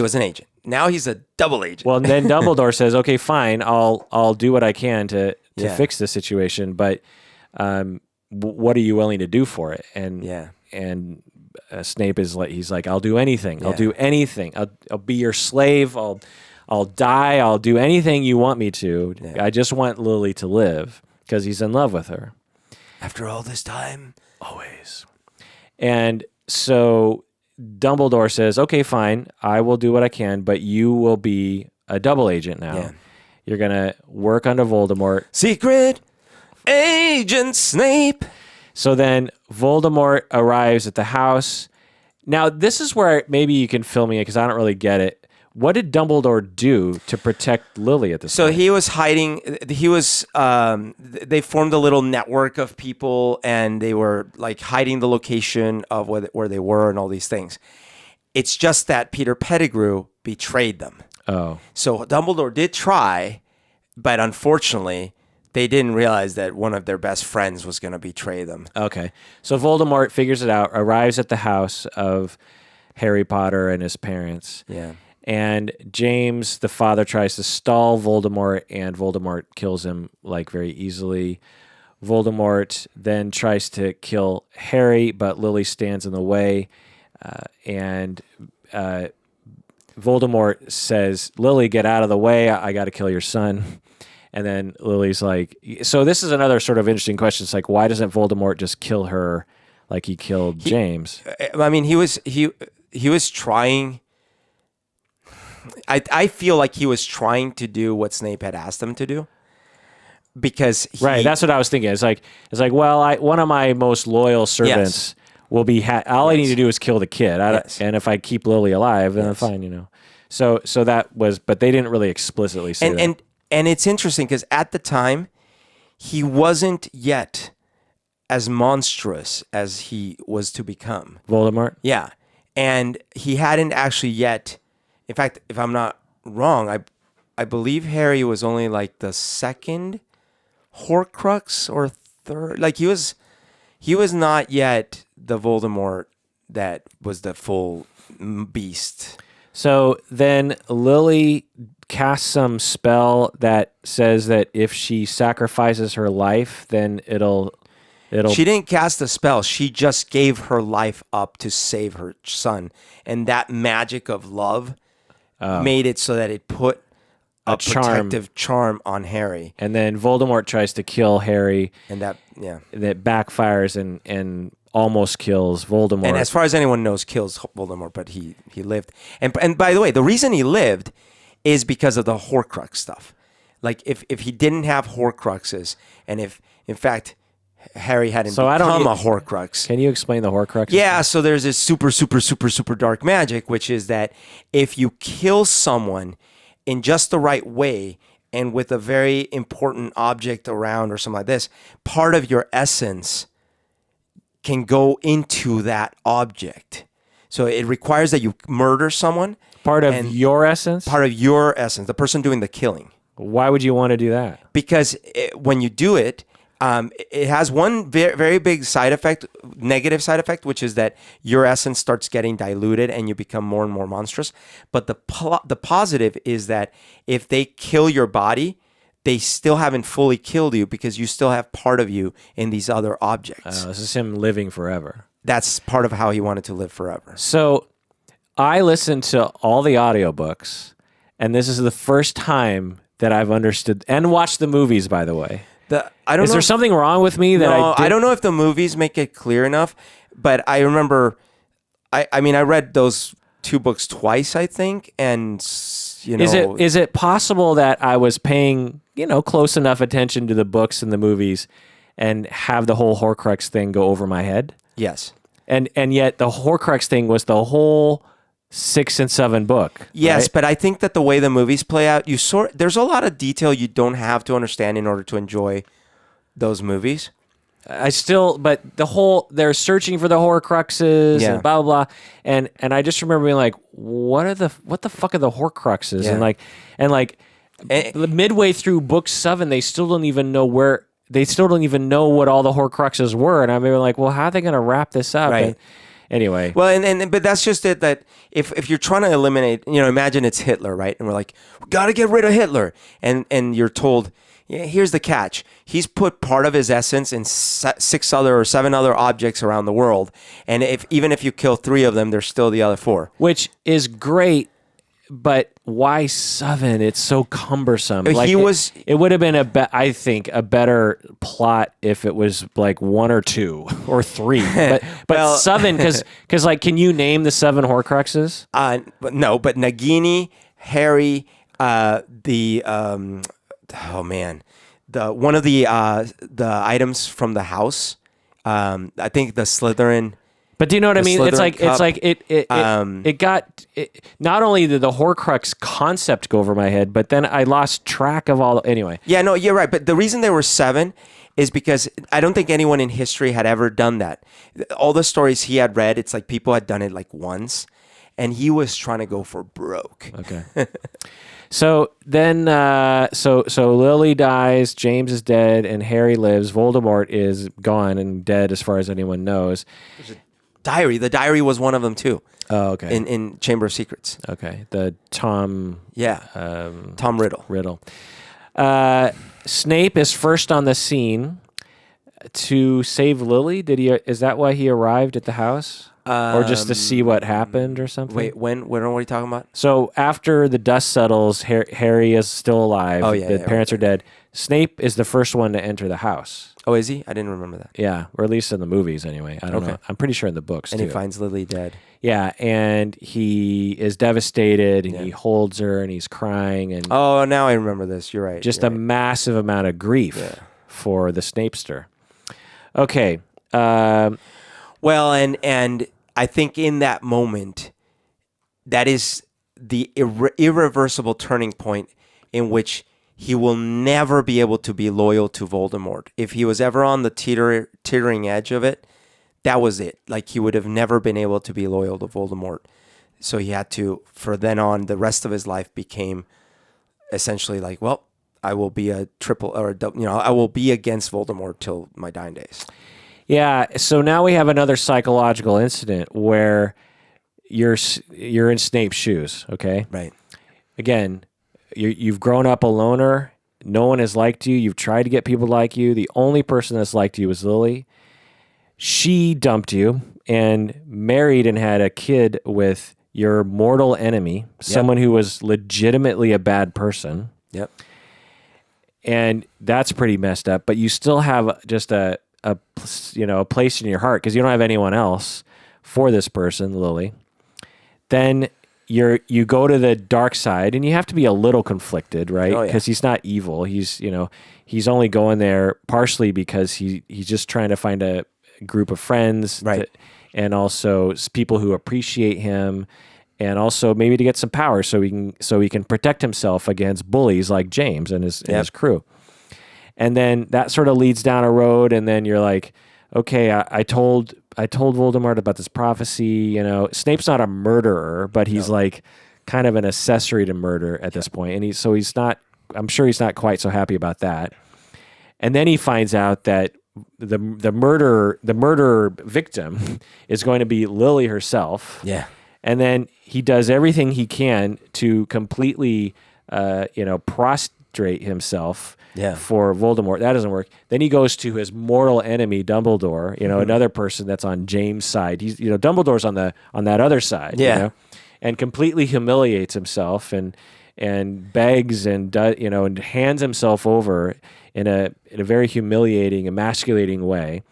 S2: Now he's a double agent.
S1: Well, and then Dumbledore says, okay, fine, I'll do what I can to fix the situation, but what are you willing to do for it? And Snape is like, he's like, I'll do anything. I'll do anything. I'll be your slave. I'll die. I'll do anything you want me to. I just want Lily to live because he's in love with her.
S2: After all this time,
S1: always. And so Dumbledore says, okay, fine, I will do what I can, but you will be a double agent now.
S2: Yeah.
S1: You're going to work under Voldemort.
S2: Secret Agent Snape.
S1: So then Voldemort arrives at the house. Now, this is where maybe you can fill me in because I don't really get it. What did Dumbledore do to protect Lily at this point?
S2: So he was hiding. They formed a little network of people, and they were like hiding the location of where they were and all these things. It's just that Peter Pettigrew betrayed them.
S1: Oh.
S2: So Dumbledore did try, but unfortunately, they didn't realize that one of their best friends was going to betray them.
S1: Okay. So Voldemort figures it out, arrives at the house of Harry Potter and his parents.
S2: Yeah.
S1: And James, the father, tries to stall Voldemort, and Voldemort kills him like very easily. Voldemort then tries to kill Harry, but Lily stands in the way. And Voldemort says, Lily, get out of the way. I got to kill your son. And then Lily's like, so this is another sort of interesting question. It's like, why doesn't Voldemort just kill her like he killed James?
S2: I mean, he was trying. I feel like he was trying to do what Snape had asked him to do, because
S1: right. That's what I was thinking. It's like, well, one of my most loyal servants will be. All I need to do is kill the kid, and if I keep Lily alive, then I'm fine. So that was, but they didn't really explicitly say that.
S2: And it's interesting because at the time, he wasn't yet as monstrous as he was to become.
S1: Voldemort?
S2: Yeah. And he hadn't actually yet. In fact, if I'm not wrong, I believe Harry was only like the second Horcrux or third. Like he was not yet the Voldemort that was the full beast. So
S1: then Lily casts some spell that says that if she sacrifices her life, then it'll.
S2: She didn't cast a spell. She just gave her life up to save her son, and that magic of love made it so that it put a protective charm on Harry.
S1: And then Voldemort tries to kill Harry,
S2: and that
S1: backfires and almost kills Voldemort.
S2: And as far as anyone knows, kills Voldemort, but he lived. And by the way, the reason he lived is because of the Horcrux stuff. Like if he didn't have Horcruxes, and if in fact Harry hadn't become a Horcrux.
S1: Can you explain the Horcrux?
S2: Yeah, so there's this super, super, super, super dark magic, which is that if you kill someone in just the right way and with a very important object around or something like this, part of your essence can go into that object. So it requires that you murder someone.
S1: Part of your essence?
S2: Part of your essence, the person doing the killing.
S1: Why would you want to do that?
S2: Because when you do it, it has one very, very big side effect, negative side effect, which is that your essence starts getting diluted and you become more and more monstrous. But the positive is that if they kill your body, they still haven't fully killed you because you still have part of you in these other objects.
S1: This is him living forever.
S2: That's part of how he wanted to live forever.
S1: So I listened to all the audiobooks, and this is the first time that I've understood, and watched the movies, by the way. Is there something wrong with me that
S2: I don't know if the movies make it clear enough, but I remember, I mean, I read those two books twice, I think, and
S1: is it possible that I was paying close enough attention to the books and the movies, and have the whole Horcrux thing go over my head.
S2: Yes.
S1: And yet the Horcrux thing was the whole 6 and 7 book.
S2: Yes,
S1: right?
S2: but I think that the way the movies play out, there's a lot of detail you don't have to understand in order to enjoy those movies.
S1: But they're searching for the Horcruxes and blah blah blah, and I just remember being like, what the fuck are the Horcruxes?
S2: Yeah.
S1: And midway through book 7, they still don't even know what all the Horcruxes were, and I'm like, well, how are they going to wrap this up?
S2: Right.
S1: And anyway,
S2: well, but that's just it. That if you're trying to eliminate, imagine it's Hitler, right? And we're like, we got to get rid of Hitler, and you're told. Yeah, here's the catch. He's put part of his essence in 7 other objects around the world. And even if you kill 3 of them, there's still the other 4.
S1: Which is great, but why 7? It's so cumbersome. It would have been I think a better plot if it was like 1 or 2 or 3. But
S2: Well,
S1: 7, because like, can you name the 7 Horcruxes?
S2: No, but Nagini, Harry, one of the items from the house. I think the Slytherin.
S1: But do you know what I mean? It's
S2: Slytherin
S1: like it not only did the Horcrux concept go over my head, but then I lost track of all. Anyway.
S2: Yeah, no, you're right. But the reason there were 7 is because I don't think anyone in history had ever done that. All the stories he had read, it's like people had done it like once, and he was trying to go for broke.
S1: Okay. So then, so Lily dies, James is dead, and Harry lives. Voldemort is gone and dead as far as anyone knows.
S2: There's a diary. The diary was one of them too.
S1: Oh, okay.
S2: In Chamber of Secrets.
S1: Okay. The Tom.
S2: Yeah. Tom Riddle.
S1: Snape is first on the scene to save Lily. Is that why he arrived at the house? Or just to see what happened or something?
S2: Wait, when? What are you talking about?
S1: So after the dust settles, Harry is still alive.
S2: Oh, yeah.
S1: The parents are dead. Snape is the first one to enter the house.
S2: Oh, is he? I didn't remember that.
S1: Yeah, or at least in the movies anyway. I don't know. I'm pretty sure in the books,
S2: and
S1: too.
S2: he finds Lily dead.
S1: Yeah, and he is devastated, and he holds her, and he's crying. And
S2: oh, now I remember this. You're right.
S1: Just a massive amount of grief for the Snapester. Okay.
S2: Well, and I think in that moment, that is the irreversible turning point in which he will never be able to be loyal to Voldemort. If he was ever on the teetering edge of it, that was it. Like, he would have never been able to be loyal to Voldemort. So he had to, for then on, the rest of his life became essentially like, well, I will be I will be against Voldemort till my dying days.
S1: Yeah, so now we have another psychological incident where you're in Snape's shoes, okay?
S2: Right.
S1: Again, you've grown up a loner. No one has liked you. You've tried to get people to like you. The only person that's liked you is Lily. She dumped you and married and had a kid with your mortal enemy, someone who was legitimately a bad person.
S2: Yep.
S1: And that's pretty messed up, but you still have just a place in your heart because you don't have anyone else for this person, Lily. Then you go to the dark side, and you have to be a little conflicted, right? Because he's not evil. He's only going there partially because he's just trying to find a group of friends,
S2: right?
S1: And also people who appreciate him, and also maybe to get some power so he can protect himself against bullies like James and his crew. And then that sort of leads down a road, and then you're like, okay, I told Voldemort about this prophecy. Snape's not a murderer, but he's like kind of an accessory to murder at this point, and he's not. I'm sure he's not quite so happy about that. And then he finds out that the murder victim is going to be Lily herself.
S2: Yeah.
S1: And then he does everything he can to completely, prostrate himself for Voldemort. That doesn't work. Then he goes to his mortal enemy, Dumbledore, another person that's on James' side. He's, Dumbledore's on that other side, and completely humiliates himself and begs and and hands himself over in a very humiliating, emasculating way.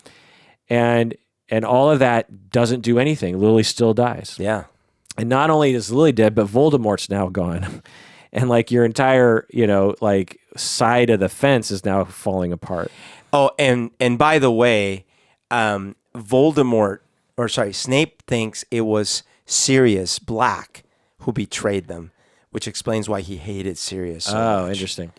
S1: And all of that doesn't do anything. Lily still dies.
S2: Yeah.
S1: And not only is Lily dead, but Voldemort's now gone. And like your entire, side of the fence is now falling apart.
S2: Oh, and by the way, Snape thinks it was Sirius Black who betrayed them, which explains why he hated Sirius so much.
S1: Interesting.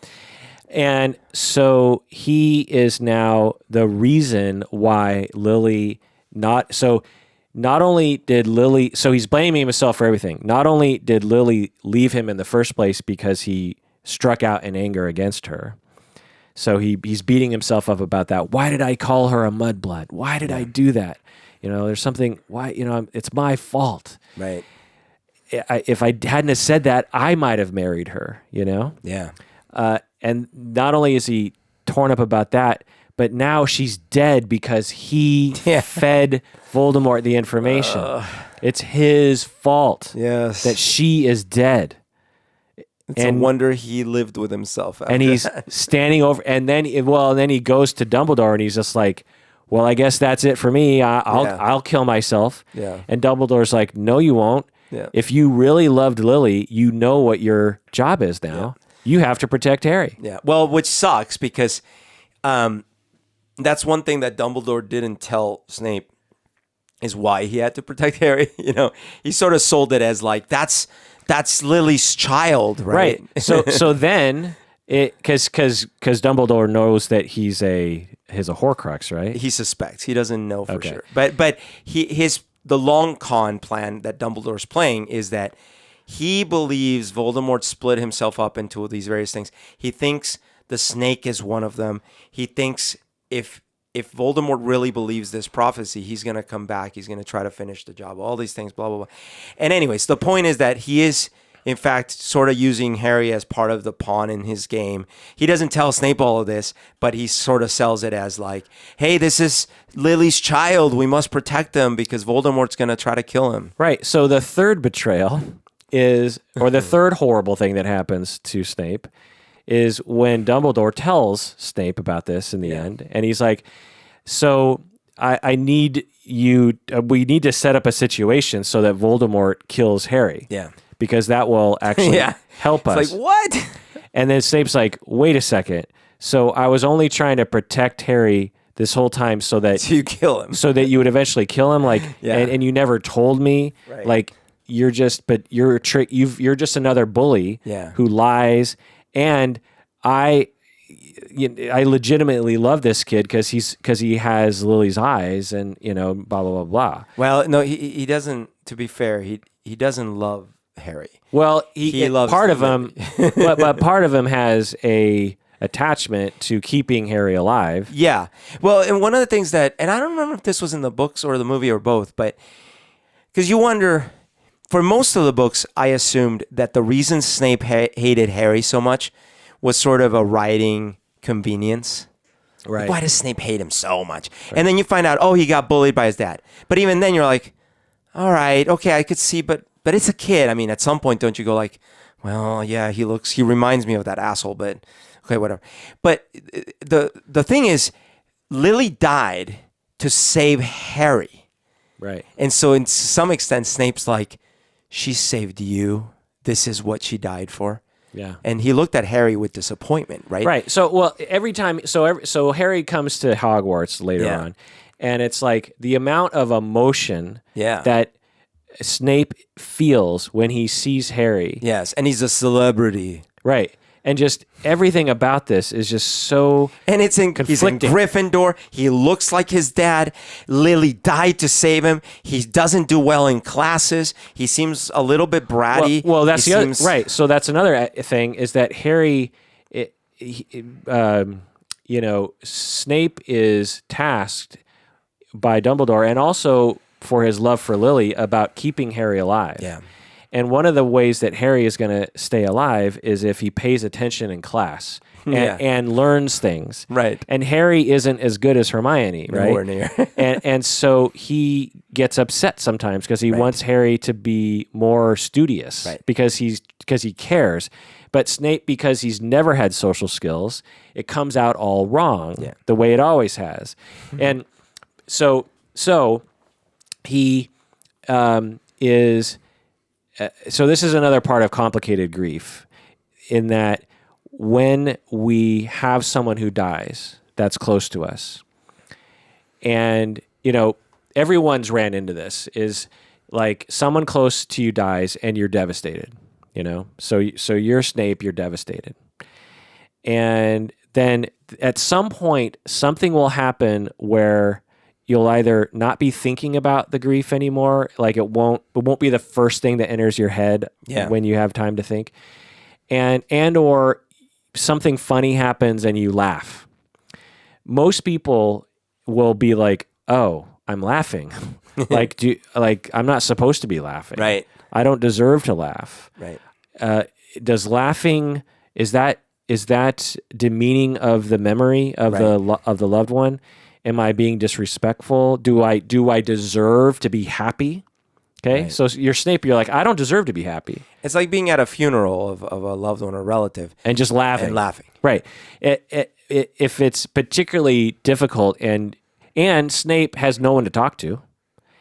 S1: And so he is now the reason why Lily not only did Lily, so he's blaming himself for everything. Not only did Lily leave him in the first place because he struck out in anger against her. So he's beating himself up about that. Why did I call her a mudblood? Why did I do that? There's something, it's my fault.
S2: Right.
S1: If I hadn't have said that, I might have married her,
S2: Yeah.
S1: And not only is he torn up about that, but now she's dead because he fed Voldemort the information. It's his fault that she is dead.
S2: It's a wonder he lived with himself after
S1: and he's
S2: that.
S1: standing over, and then he goes to Dumbledore, and he's just like, "Well, I guess that's it for me. I'll kill myself."
S2: Yeah.
S1: And Dumbledore's like, "No, you won't.
S2: Yeah.
S1: If you really loved Lily, you know what your job is now. You have to protect Harry."
S2: Yeah. Well, which sucks because that's one thing that Dumbledore didn't tell Snape is why he had to protect Harry. He sort of sold it as like that's Lily's child, right?
S1: So then because Dumbledore knows that he's a Horcrux, right?
S2: He suspects. He doesn't know for sure. But the long con plan that Dumbledore's playing is that he believes Voldemort split himself up into these various things. He thinks the snake is one of them. He thinks if Voldemort really believes this prophecy, he's going to come back. He's going to try to finish the job. All these things, blah, blah, blah. And anyways, the point is that he is, in fact, sort of using Harry as part of the pawn in his game. He doesn't tell Snape all of this, but he sort of sells it as like, hey, this is Lily's child. We must protect him because Voldemort's going to try to kill him.
S1: Right. So the third betrayal the third horrible thing that happens to Snape is when Dumbledore tells Snape about this in the end. And he's like, so I need you, we need to set up a situation so that Voldemort kills Harry.
S2: Yeah.
S1: Because that will actually help us.
S2: It's like, what?
S1: And then Snape's like, wait a second. So I was only trying to protect Harry this whole time so that
S2: you kill him.
S1: So that you would eventually kill him. Like, and you never told me.
S2: Right.
S1: Like, you're just just another bully who lies. And I legitimately love this kid because he has Lily's eyes and blah blah blah blah.
S2: Well, no, he doesn't. To be fair, he doesn't love Harry.
S1: Well, he loves part of him, but part of him has a attachment to keeping Harry alive.
S2: Yeah. Well, and one of the things and I don't remember if this was in the books or the movie or both, but because you wonder. For most of the books, I assumed that the reason Snape hated Harry so much was sort of a writing convenience.
S1: Right.
S2: Why does Snape hate him so much? Right. And then you find out, he got bullied by his dad. But even then, you're like, all right, okay, I could see, but it's a kid. I mean, at some point, don't you go like, well, yeah, he reminds me of that asshole, but okay, whatever. But the thing is, Lily died to save Harry.
S1: Right.
S2: And so, in some extent, Snape's like, she saved you. This is what she died for.
S1: Yeah.
S2: And he looked at Harry with disappointment, right?
S1: Right. So, every time, so Harry comes to Hogwarts later on, and it's like the amount of emotion that Snape feels when he sees Harry.
S2: Yes, and he's a celebrity.
S1: Right. And just everything about this is just so
S2: and he's in Gryffindor. He looks like his dad. Lily died to save him. He doesn't do well in classes. He seems a little bit bratty.
S1: Well, that's other right. So that's another thing is that Harry, Snape is tasked by Dumbledore and also for his love for Lily about keeping Harry alive.
S2: Yeah.
S1: And one of the ways that Harry is going to stay alive is if he pays attention in class and learns things.
S2: Right.
S1: And Harry isn't as good as Hermione, right?
S2: Nowhere near.
S1: and so he gets upset sometimes because he wants Harry to be more studious because he cares. But Snape, because he's never had social skills, it comes out all wrong the way it always has. And so he is... So this is another part of complicated grief in that when we have someone who dies that's close to us, and, everyone's ran into this, is like someone close to you dies and you're devastated, So you're Snape, you're devastated. And then at some point, something will happen where you'll either not be thinking about the grief anymore, like it won't be the first thing that enters your head when you have time to think, and or something funny happens and you laugh. Most people will be like, "Oh, I'm laughing." I'm not supposed to be laughing.
S2: Right.
S1: I don't deserve to laugh.
S2: Right.
S1: Does laughing, is that demeaning of the memory of the loved one? Am I being disrespectful? Do I deserve to be happy? Okay. Right. So you're Snape, you're like, I don't deserve to be happy.
S2: It's like being at a funeral of a loved one or relative.
S1: And just laughing.
S2: And laughing.
S1: Right. If it's particularly difficult and Snape has no one to talk to.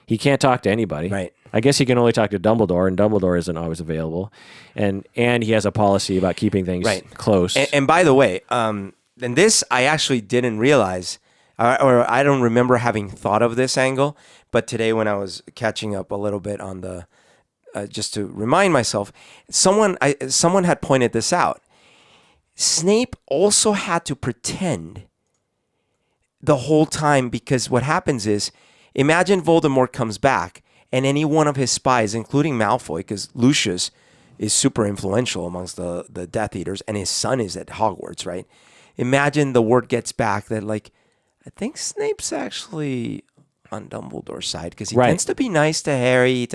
S1: He can't talk to anybody.
S2: Right.
S1: I guess he can only talk to Dumbledore, and Dumbledore isn't always available. And he has a policy about keeping things close.
S2: And by the way, and this I actually didn't realize, or I don't remember having thought of this angle, but today when I was catching up a little bit on the, just to remind myself, someone had pointed this out. Snape also had to pretend the whole time, because what happens is, imagine Voldemort comes back and any one of his spies, including Malfoy, because Lucius is super influential amongst the Death Eaters, and his son is at Hogwarts, right? Imagine the word gets back that, like, I think Snape's actually on Dumbledore's side, because he tends to be nice to Harry.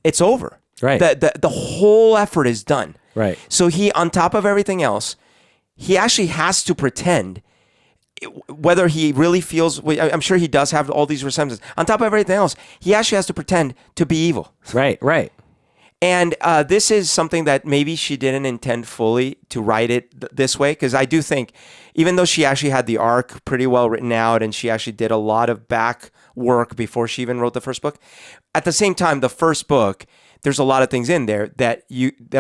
S2: It's over.
S1: Right.
S2: The whole effort is done.
S1: Right.
S2: So he, on top of everything else, he actually has to pretend, whether he really feels, I'm sure he does have all these resentments. On top of everything else, he actually has to pretend to be evil.
S1: Right.
S2: And this is something that maybe she didn't intend fully to write it this way, because I do think, even though she actually had the arc pretty well written out and she actually did a lot of back work before she even wrote the first book, at the same time, the first book, there's a lot of things in there that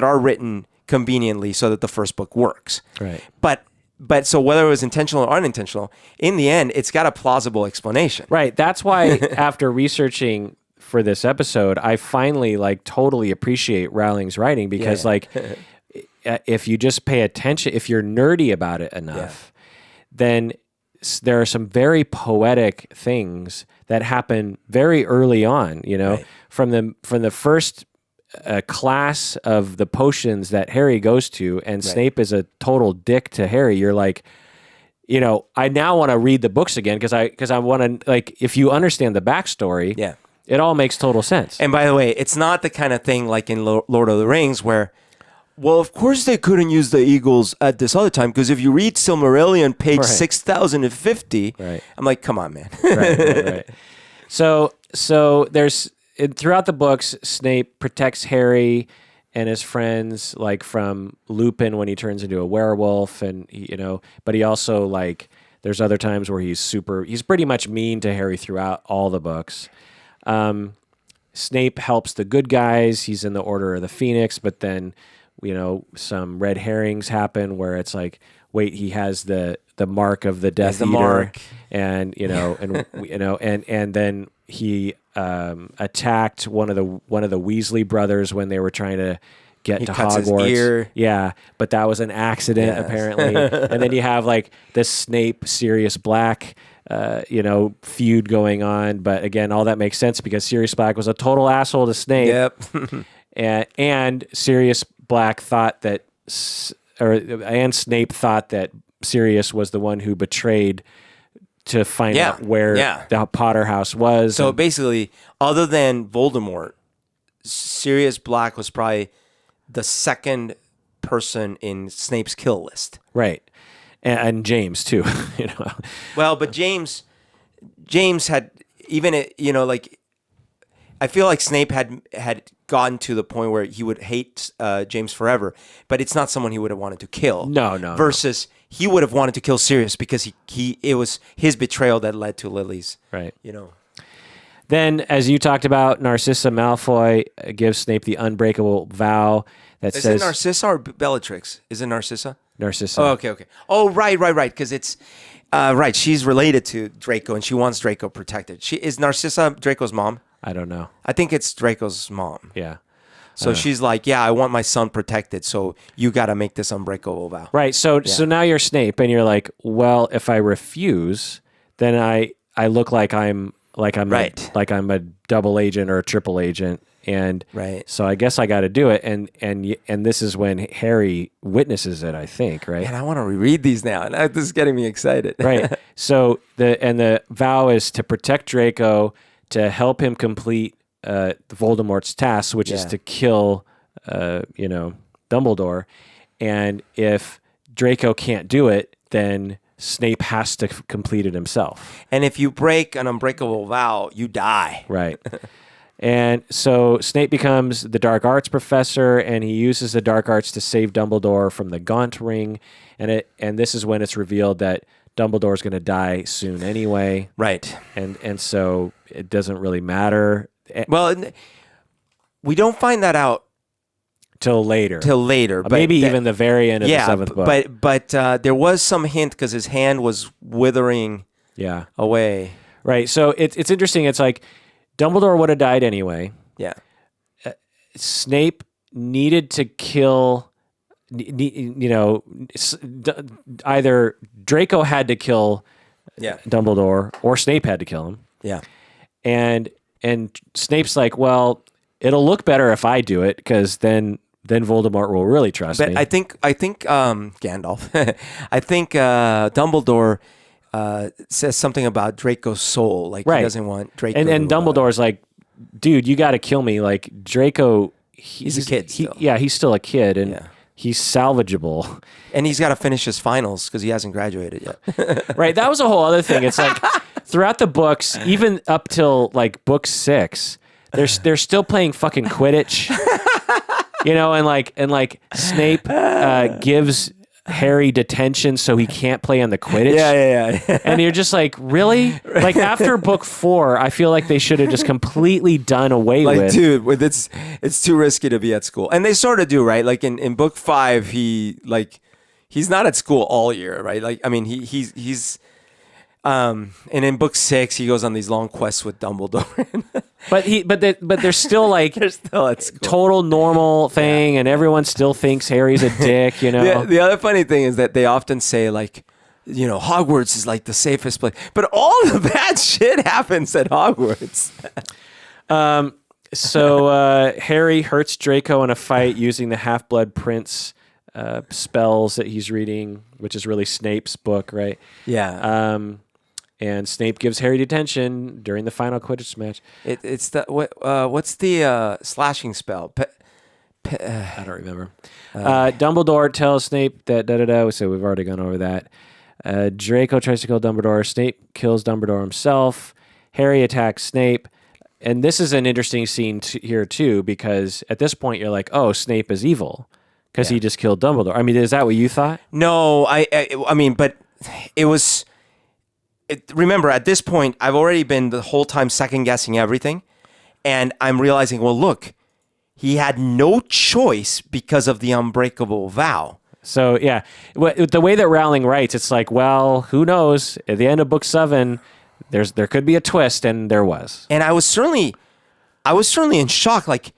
S2: are written conveniently so that the first book works.
S1: Right.
S2: But so whether it was intentional or unintentional, in the end, it's got a plausible explanation.
S1: Right. That's why after researching for this episode, I finally totally appreciate Rowling's writing, because if you just pay attention, if you're nerdy about it enough, then there are some very poetic things that happen very early on, from the first class of the potions that Harry goes to, and Snape is a total dick to Harry. You're like, I now want to read the books again because I want to, if you understand the backstory, it all makes total sense.
S2: And by the way, it's not the kind of thing like in Lord of the Rings where, well, of course they couldn't use the eagles at this other time, because if you read Silmarillion, page 6050, I'm like, come on, man.
S1: Right. So there's, throughout the books, Snape protects Harry and his friends, from Lupin when he turns into a werewolf, and but he also there's other times where he's pretty much mean to Harry throughout all the books. Snape helps the good guys. He's in the Order of the Phoenix, but then some red herrings happen where it's like, wait, he has the mark of the Death Eater, and and then he attacked one of the Weasley brothers when they were trying to get to
S2: cuts
S1: Hogwarts.
S2: His ear.
S1: Yeah, but that was an accident apparently. And then you have this Snape Sirius Black feud going on, but again, all that makes sense because Sirius Black was a total asshole to Snape.
S2: Yep.
S1: and Sirius Black thought that, and Snape thought that Sirius was the one who betrayed to find out where the Potter house was.
S2: So basically, other than Voldemort, Sirius Black was probably the second person in Snape's kill list.
S1: Right. And James too,
S2: Well, but James had even I feel like Snape had gotten to the point where he would hate James forever, but it's not someone he would have wanted to kill.
S1: No.
S2: Versus he would have wanted to kill Sirius because it was his betrayal that led to Lily's.
S1: Right. Then, as you talked about, Narcissa Malfoy gives Snape the unbreakable vow that says...
S2: Is it Narcissa or Bellatrix? Is it Narcissa?
S1: Narcissa.
S2: Oh, okay. Oh, right. Because it's right. She's related to Draco, and she wants Draco protected. Is Narcissa Draco's mom?
S1: I don't know.
S2: I think it's Draco's mom.
S1: Yeah.
S2: So she's like, yeah, I want my son protected. So you got to make this unbreakable vow.
S1: Right. So now you're Snape, and you're like, well, if I refuse, then I look like I'm
S2: Right.
S1: like I'm a double agent or a triple agent, and
S2: Right.
S1: so I guess I got to do it. And this is when Harry witnesses it, I think. Right.
S2: And I want to reread these now, and this is getting me excited.
S1: Right. So the vow is to protect Draco, to help him complete Voldemort's task, which is to kill, Dumbledore. And if Draco can't do it, then Snape has to complete it himself.
S2: And if you break an unbreakable vow, you die.
S1: Right. And so Snape becomes the dark arts professor, and he uses the dark arts to save Dumbledore from the Gaunt Ring. And this is when it's revealed that Dumbledore's going to die soon anyway.
S2: Right.
S1: And so it doesn't really matter.
S2: Well, we don't find that out
S1: Till later.
S2: But
S1: maybe even the very end of the seventh book.
S2: But there was some hint because his hand was withering away.
S1: Right. So it's interesting. It's like Dumbledore would have died anyway.
S2: Yeah.
S1: Snape needed to kill, either Draco had to kill Dumbledore or Snape had to kill him.
S2: Yeah.
S1: And Snape's like, well, it'll look better if I do it because then Voldemort will really trust me.
S2: I think Gandalf. I think Dumbledore says something about Draco's soul. Like he doesn't want Draco.
S1: And Dumbledore's like, dude, you got to kill me. Like Draco,
S2: he's a kid. Still.
S1: He's still a kid, and he's salvageable.
S2: And he's got to finish his finals because he hasn't graduated yet.
S1: Right. That was a whole other thing. It's like throughout the books, even up till like book 6, they're still playing fucking Quidditch. And Snape gives Harry detention so he can't play on the Quidditch.
S2: Yeah.
S1: And you're just like, really? Like after book 4, I feel like they should have just completely done away with.
S2: Like, dude, it's too risky to be at school. And they sort of do, right? Like in book 5, he's not at school all year, right? Like, I mean, he's and in book 6, he goes on these long quests with Dumbledore.
S1: but they're still like
S2: They're still at school.
S1: Total normal thing, and everyone still thinks Harry's a dick,
S2: The other funny thing is that they often say like, Hogwarts is like the safest place, but all the bad shit happens at Hogwarts.
S1: So Harry hurts Draco in a fight using the Half-Blood Prince spells that he's reading, which is really Snape's book, right?
S2: Yeah.
S1: And Snape gives Harry detention during the final Quidditch match.
S2: It's the what's the slashing spell?
S1: I don't remember. Dumbledore tells Snape that so we've already gone over that. Draco tries to kill Dumbledore. Snape kills Dumbledore himself. Harry attacks Snape. And this is an interesting scene here too, because at this point you're like, oh, Snape is evil because he just killed Dumbledore. I mean, is that what you thought?
S2: No, I mean, but it was. Remember, at this point, I've already been the whole time second guessing everything, and I'm realizing, well, look, he had no choice because of the unbreakable vow.
S1: So yeah, the way that Rowling writes, it's like, well, who knows? At the end of book 7, there could be a twist, and there was.
S2: And I was certainly in shock. Like,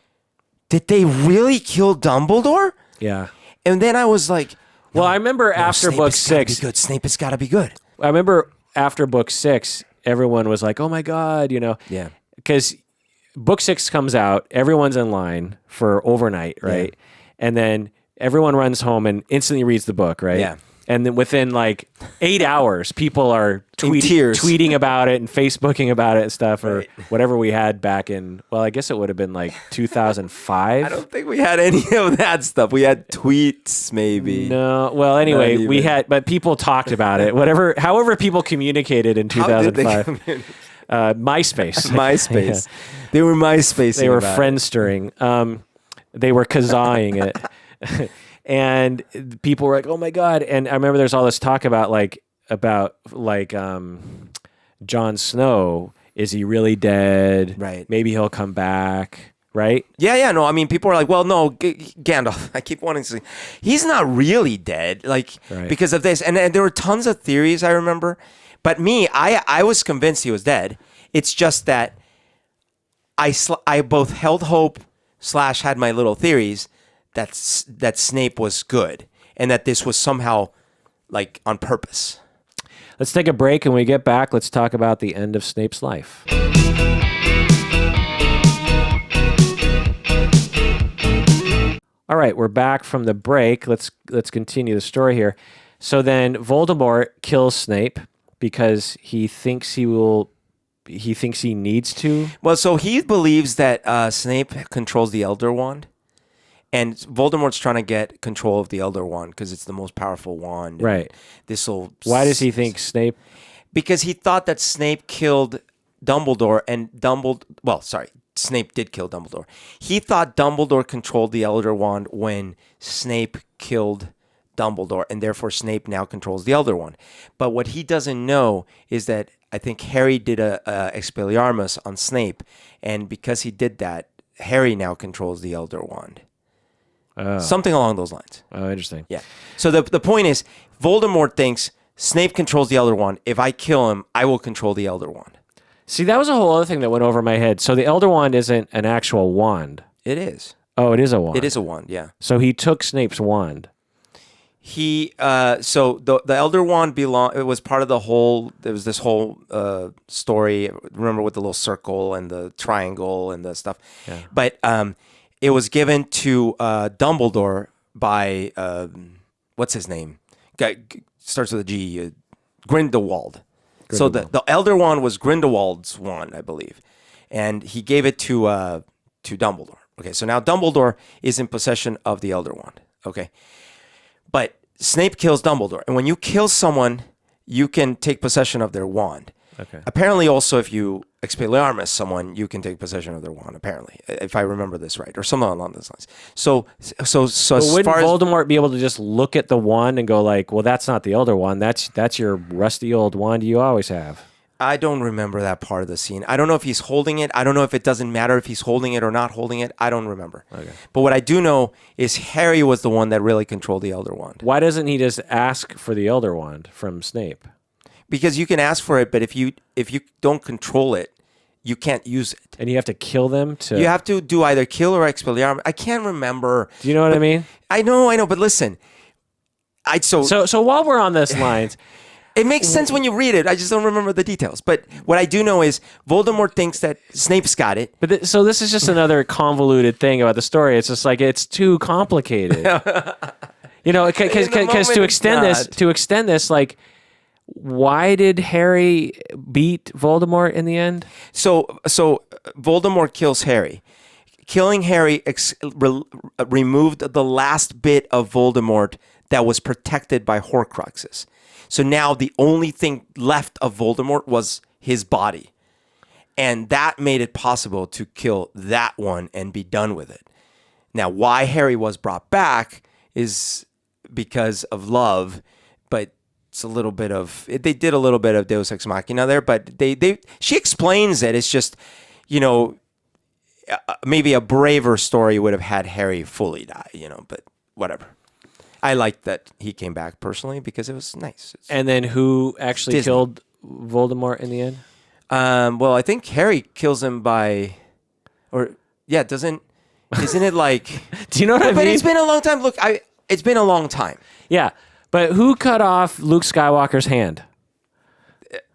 S2: did they really kill Dumbledore?
S1: Yeah.
S2: And then I was like,
S1: well, I remember after book 6,
S2: Snape has got to be good.
S1: I remember after book 6, everyone was like, oh my God,
S2: Yeah.
S1: Because book 6 comes out, everyone's in line for overnight, right? Yeah. And then everyone runs home and instantly reads the book, right?
S2: Yeah.
S1: And then within like 8 hours, people are tweeting about it and Facebooking about it and stuff, or whatever we had back in, well, I guess it would have been like 2005.
S2: I don't think we had any of that stuff. We had tweets, maybe.
S1: No. Well, anyway, we had, but people talked about it. However people communicated in 2005. MySpace.
S2: MySpace. Yeah. They were MySpace.
S1: They were friend-stirring. They were kazaaing it. And people were like, "Oh my God!" And I remember there's all this talk about Jon Snow. Is he really dead?
S2: Right.
S1: Maybe he'll come back. right?
S2: Yeah. No, I mean, people are like, well, no, Gandalf. I keep wanting to say he's not really dead, like because of this. And there were tons of theories I remember, but I was convinced he was dead. It's just that I both held hope / had my little theories that Snape was good and that this was somehow like on purpose.
S1: Let's take a break, and when we get back, let's talk about the end of Snape's life. All right, we're back from the break. Let's continue the story here. So then Voldemort kills Snape because he thinks he needs to.
S2: Well, so he believes that Snape controls the Elder Wand, and Voldemort's trying to get control of the Elder Wand because it's the most powerful wand.
S1: Right.
S2: Why
S1: does he think Snape?
S2: Because he thought that Snape killed Dumbledore, and Snape did kill Dumbledore. He thought Dumbledore controlled the Elder Wand when Snape killed Dumbledore, and therefore Snape now controls the Elder Wand. But what he doesn't know is that I think Harry did a Expelliarmus on Snape, and because he did that, Harry now controls the Elder Wand.
S1: Oh.
S2: Something along those lines.
S1: Oh, interesting.
S2: Yeah. So the point is, Voldemort thinks Snape controls the Elder Wand. If I kill him, I will control the Elder Wand.
S1: See, that was a whole other thing that went over my head. So the Elder Wand isn't an actual wand.
S2: It is.
S1: Oh, it is a wand.
S2: It is a wand, yeah.
S1: So he took Snape's wand.
S2: So the Elder Wand it was part of the whole, there was this whole story, remember, with the little circle and the triangle and the stuff. Yeah. But it was given to Dumbledore by, what's his name? Guy starts with a G, Grindelwald. So the Elder Wand was Grindelwald's wand, I believe. And he gave it to Dumbledore. Okay, so now Dumbledore is in possession of the Elder Wand. Okay. But Snape kills Dumbledore. And when you kill someone, you can take possession of their wand. Okay. Apparently also if you Expelliarmus someone, you can take possession of their wand, apparently, if I remember this right, or something along those lines. So
S1: wouldn't Voldemort be able to just look at the wand and go like, well, that's not the Elder Wand. That's your rusty old wand you always have.
S2: I don't remember that part of the scene. I don't know if he's holding it. I don't know if it doesn't matter if he's holding it or not holding it. I don't remember. Okay. But what I do know is Harry was the one that really controlled the Elder Wand.
S1: Why doesn't he just ask for the Elder Wand from Snape?
S2: Because you can ask for it, but if you don't control it, you can't use it.
S1: And you have to kill them to...
S2: You have to do either kill or Expelliarmus. I can't remember.
S1: Do you know what I mean?
S2: I know, but listen.
S1: So while we're on this lines...
S2: It makes sense when you read it. I just don't remember the details. But what I do know is Voldemort thinks that Snape's got it.
S1: But so this is just another convoluted thing about the story. It's just like it's too complicated. Because to extend this, like, why did Harry beat Voldemort in the end?
S2: So Voldemort kills Harry. Killing Harry removed the last bit of Voldemort that was protected by Horcruxes. So now the only thing left of Voldemort was his body. And that made it possible to kill that one and be done with it. Now, why Harry was brought back is because of love, but it's a little bit of... They did a little bit of Deus Ex Machina there, but she explains it. It's just, maybe a braver story would have had Harry fully die, but whatever. I liked that he came back personally because it was nice.
S1: And then who actually killed Voldemort in the end?
S2: Well, I think Harry kills him isn't it like...
S1: Do you know what I mean?
S2: But it's been a long time. Look, it's been a long time.
S1: Yeah, but who cut off Luke Skywalker's hand?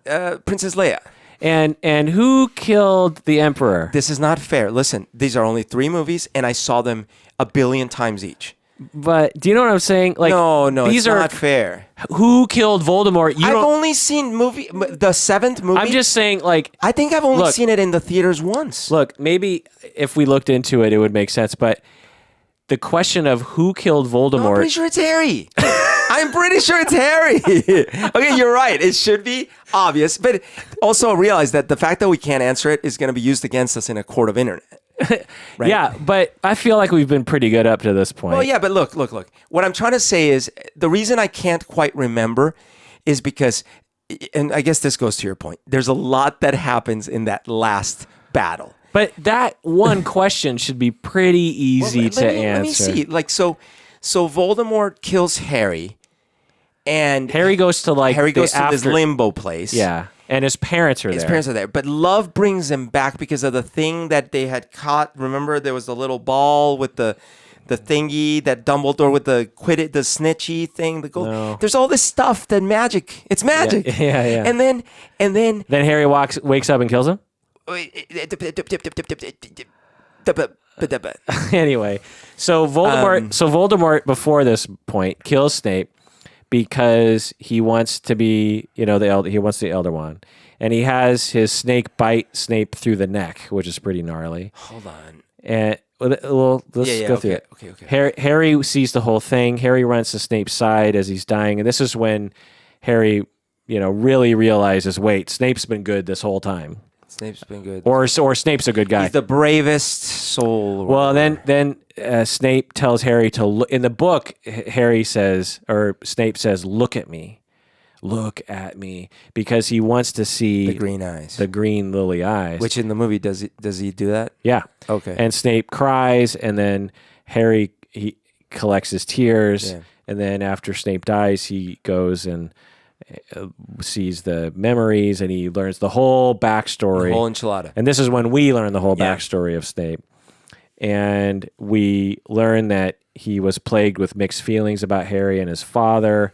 S2: Princess Leia.
S1: And who killed the Emperor?
S2: This is not fair. Listen, these are only 3 movies, and I saw them a billion times each.
S1: But do you know what I'm saying? Like,
S2: no,
S1: these
S2: it's not fair.
S1: Who killed Voldemort?
S2: I've only seen the 7th movie.
S1: I'm just saying, like...
S2: I think I've only seen it in the theaters once.
S1: Look, maybe if we looked into it, it would make sense. But the question of who killed Voldemort...
S2: No, I'm pretty sure it's Harry. I'm pretty sure it's Harry. Okay, you're right. It should be obvious. But also realize that the fact that we can't answer it is going to be used against us in a court of internet. Right?
S1: Yeah, but I feel like we've been pretty good up to this point.
S2: Well, yeah, but look. What I'm trying to say is the reason I can't quite remember is because, and I guess this goes to your point, there's a lot that happens in that last battle.
S1: But that one question should be pretty easy to answer.
S2: Let me see. Like, so Voldemort kills Harry, and
S1: Harry goes to
S2: this limbo place.
S1: Yeah, and his parents are there.
S2: His parents are there, but love brings him back because of the thing that they had caught. Remember, there was the little ball with the thingy that Dumbledore with the snitchy thing.
S1: No.
S2: There's all this stuff that magic. It's magic.
S1: Yeah.
S2: And then
S1: Harry wakes up and kills him. Anyway, so Voldemort before this point kills Snape because he wants to be, he wants the Elder Wand, and he has his snake bite Snape through the neck, which is pretty gnarly.
S2: Hold on.
S1: And let's go through it.
S2: Okay.
S1: Harry sees the whole thing. Harry runs to Snape's side as he's dying, and this is when Harry, really realizes, wait, Snape's been good this whole time.
S2: Snape's been good.
S1: Or Snape's a good guy.
S2: He's the bravest soul.
S1: Well, then Snape tells Harry to look. In the book, Snape says, "Look at me, because he wants to see
S2: the green eyes,
S1: the green lily eyes."
S2: Which in the movie does he do that?
S1: Yeah.
S2: Okay.
S1: And Snape cries, and then Harry he collects his tears, and then after Snape dies, he goes and sees the memories, and he learns the whole backstory.
S2: The whole enchilada.
S1: And this is when we learn the whole backstory of Snape. And we learn that he was plagued with mixed feelings about Harry and his father,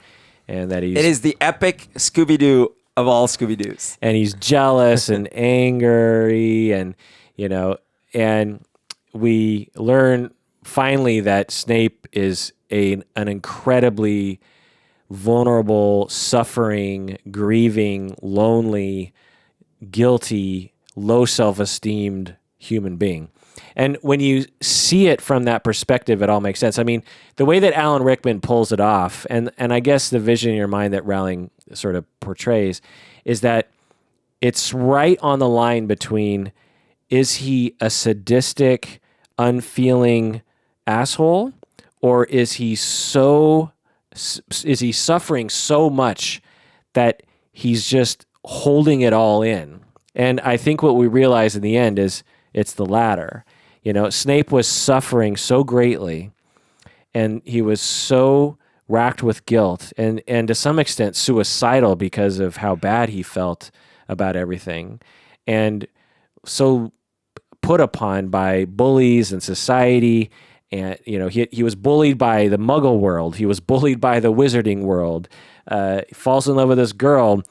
S1: and that it
S2: is the epic Scooby-Doo of all Scooby-Doos.
S1: And he's jealous and angry, and and we learn finally that Snape is an incredibly vulnerable, suffering, grieving, lonely, guilty, low self-esteemed human being. And when you see it from that perspective, it all makes sense. I mean, the way that Alan Rickman pulls it off, and I guess the vision in your mind that Rowling sort of portrays, is that it's right on the line between, is he a sadistic, unfeeling asshole, or is he suffering so much that he's just holding it all in? And I think what we realize in the end is it's the latter. Snape was suffering so greatly, and he was so racked with guilt and to some extent suicidal because of how bad he felt about everything, and so put upon by bullies and society. And he was bullied by the Muggle world. He was bullied by the Wizarding world. He falls in love with this girl.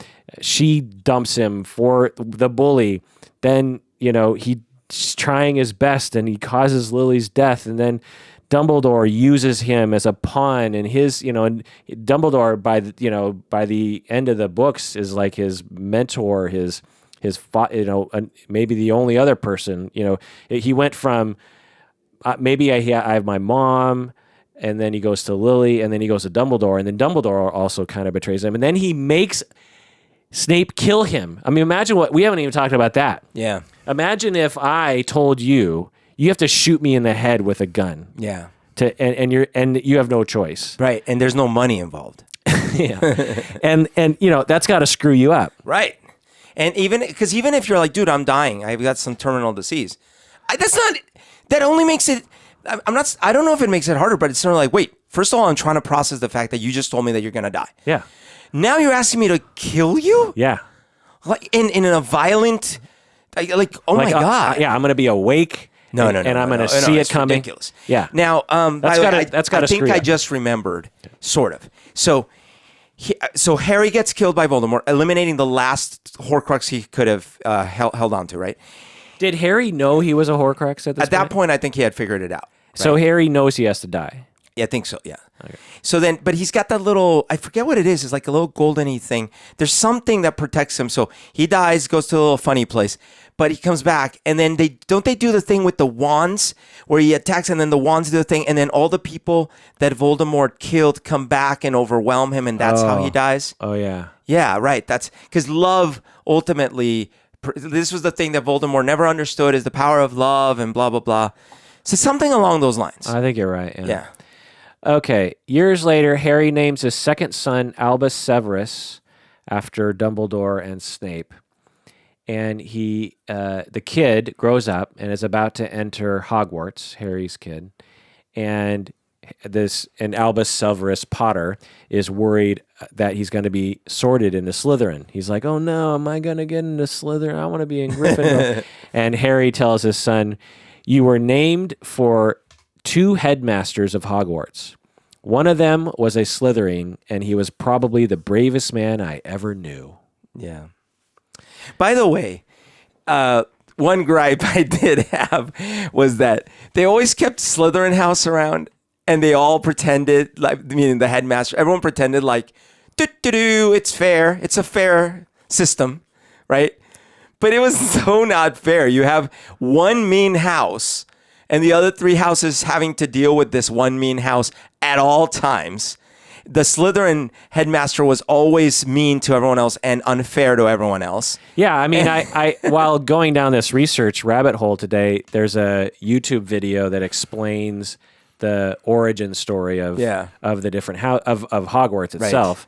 S1: She dumps him for the bully. Then he's trying his best, and he causes Lily's death. And then Dumbledore uses him as a pawn. And and Dumbledore by the end of the books is like his mentor, maybe the only other person. He went from. Maybe I have my mom, and then he goes to Lily, and then he goes to Dumbledore, and then Dumbledore also kind of betrays him, and then he makes Snape kill him. I mean, imagine we haven't even talked about that.
S2: Yeah.
S1: Imagine if I told you have to shoot me in the head with a gun.
S2: Yeah.
S1: And you have no choice.
S2: Right, and there's no money involved.
S1: Yeah. and that's got to screw you up.
S2: Right. And even if you're like, dude, I'm dying, I've got some terminal disease. That only makes it. I don't know if it makes it harder, but it's sort of like, wait. First of all, I'm trying to process the fact that you just told me that you're gonna die.
S1: Yeah.
S2: Now you're asking me to kill you.
S1: Yeah.
S2: Like in a violent. My God.
S1: Yeah, I'm gonna be awake.
S2: No.
S1: And I'm gonna see it coming.
S2: Ridiculous.
S1: Yeah.
S2: Now,
S1: that's got to screw you.
S2: I think I just remembered, sort of. So Harry gets killed by Voldemort, eliminating the last Horcrux he could have held on to. Right.
S1: Did Harry know he was a Horcrux at this point?
S2: At that point, I think he had figured it out. Right?
S1: So Harry knows he has to die.
S2: Yeah, I think so, yeah. Okay. So then, but he's got that little, I forget what it is. It's like a little golden-y thing. There's something that protects him. So he dies, goes to a little funny place, but he comes back. And then they do the thing with the wands where he attacks and then the wands do the thing. And then all the people that Voldemort killed come back and overwhelm him. And that's how he dies.
S1: Oh, yeah.
S2: Yeah, right. That's because love ultimately... This was the thing that Voldemort never understood is the power of love and blah, blah, blah. So something along those lines.
S1: I think you're right.
S2: Yeah.
S1: Okay. Years later, Harry names his second son Albus Severus after Dumbledore and Snape. and the kid grows up and is about to enter Hogwarts, Harry's kid, and Albus Severus Potter is worried that he's going to be sorted into Slytherin. He's like, oh no, am I going to get into Slytherin? I want to be in Gryffindor. And Harry tells his son, you were named for 2 headmasters of Hogwarts. One of them was a Slytherin, and he was probably the bravest man I ever knew.
S2: Yeah. By the way, one gripe I did have was that they always kept Slytherin House around, and they all pretended, like, meaning the headmaster, everyone pretended like, it's fair. It's a fair system, right? But it was so not fair. You have one mean house, and the other 3 houses having to deal with this one mean house at all times. The Slytherin headmaster was always mean to everyone else and unfair to everyone else.
S1: Yeah, I mean, I while going down this research rabbit hole today, there's a YouTube video that explains the origin story of the different of Hogwarts itself.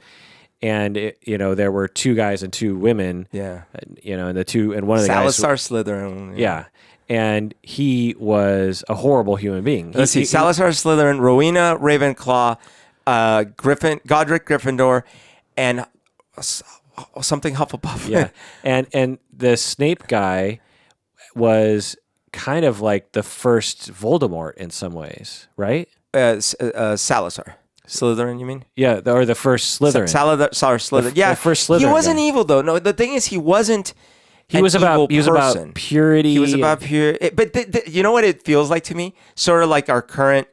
S1: Right. And there were 2 guys and 2 women. Yeah, and one of the
S2: Salazar
S1: guys,
S2: Slytherin.
S1: Yeah. And he was a horrible human being.
S2: Let's see, Salazar Slytherin, Rowena Ravenclaw, Godric Gryffindor, and something Hufflepuff.
S1: Yeah, and the Snape guy was kind of like the first Voldemort in some ways, right?
S2: Salazar Slytherin, you mean?
S1: Yeah, or the first Slytherin.
S2: Salazar Slytherin. Yeah,
S1: the first Slytherin.
S2: He wasn't evil though. No, the thing is, he wasn't. He was about
S1: purity.
S2: He was about pure. But you know what it feels like to me? Sort of like our current,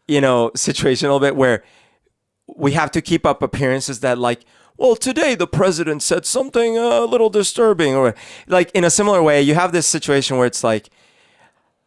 S2: situation a little bit where we have to keep up appearances that like, well, today the president said something a little disturbing, or like in a similar way, you have this situation where it's like,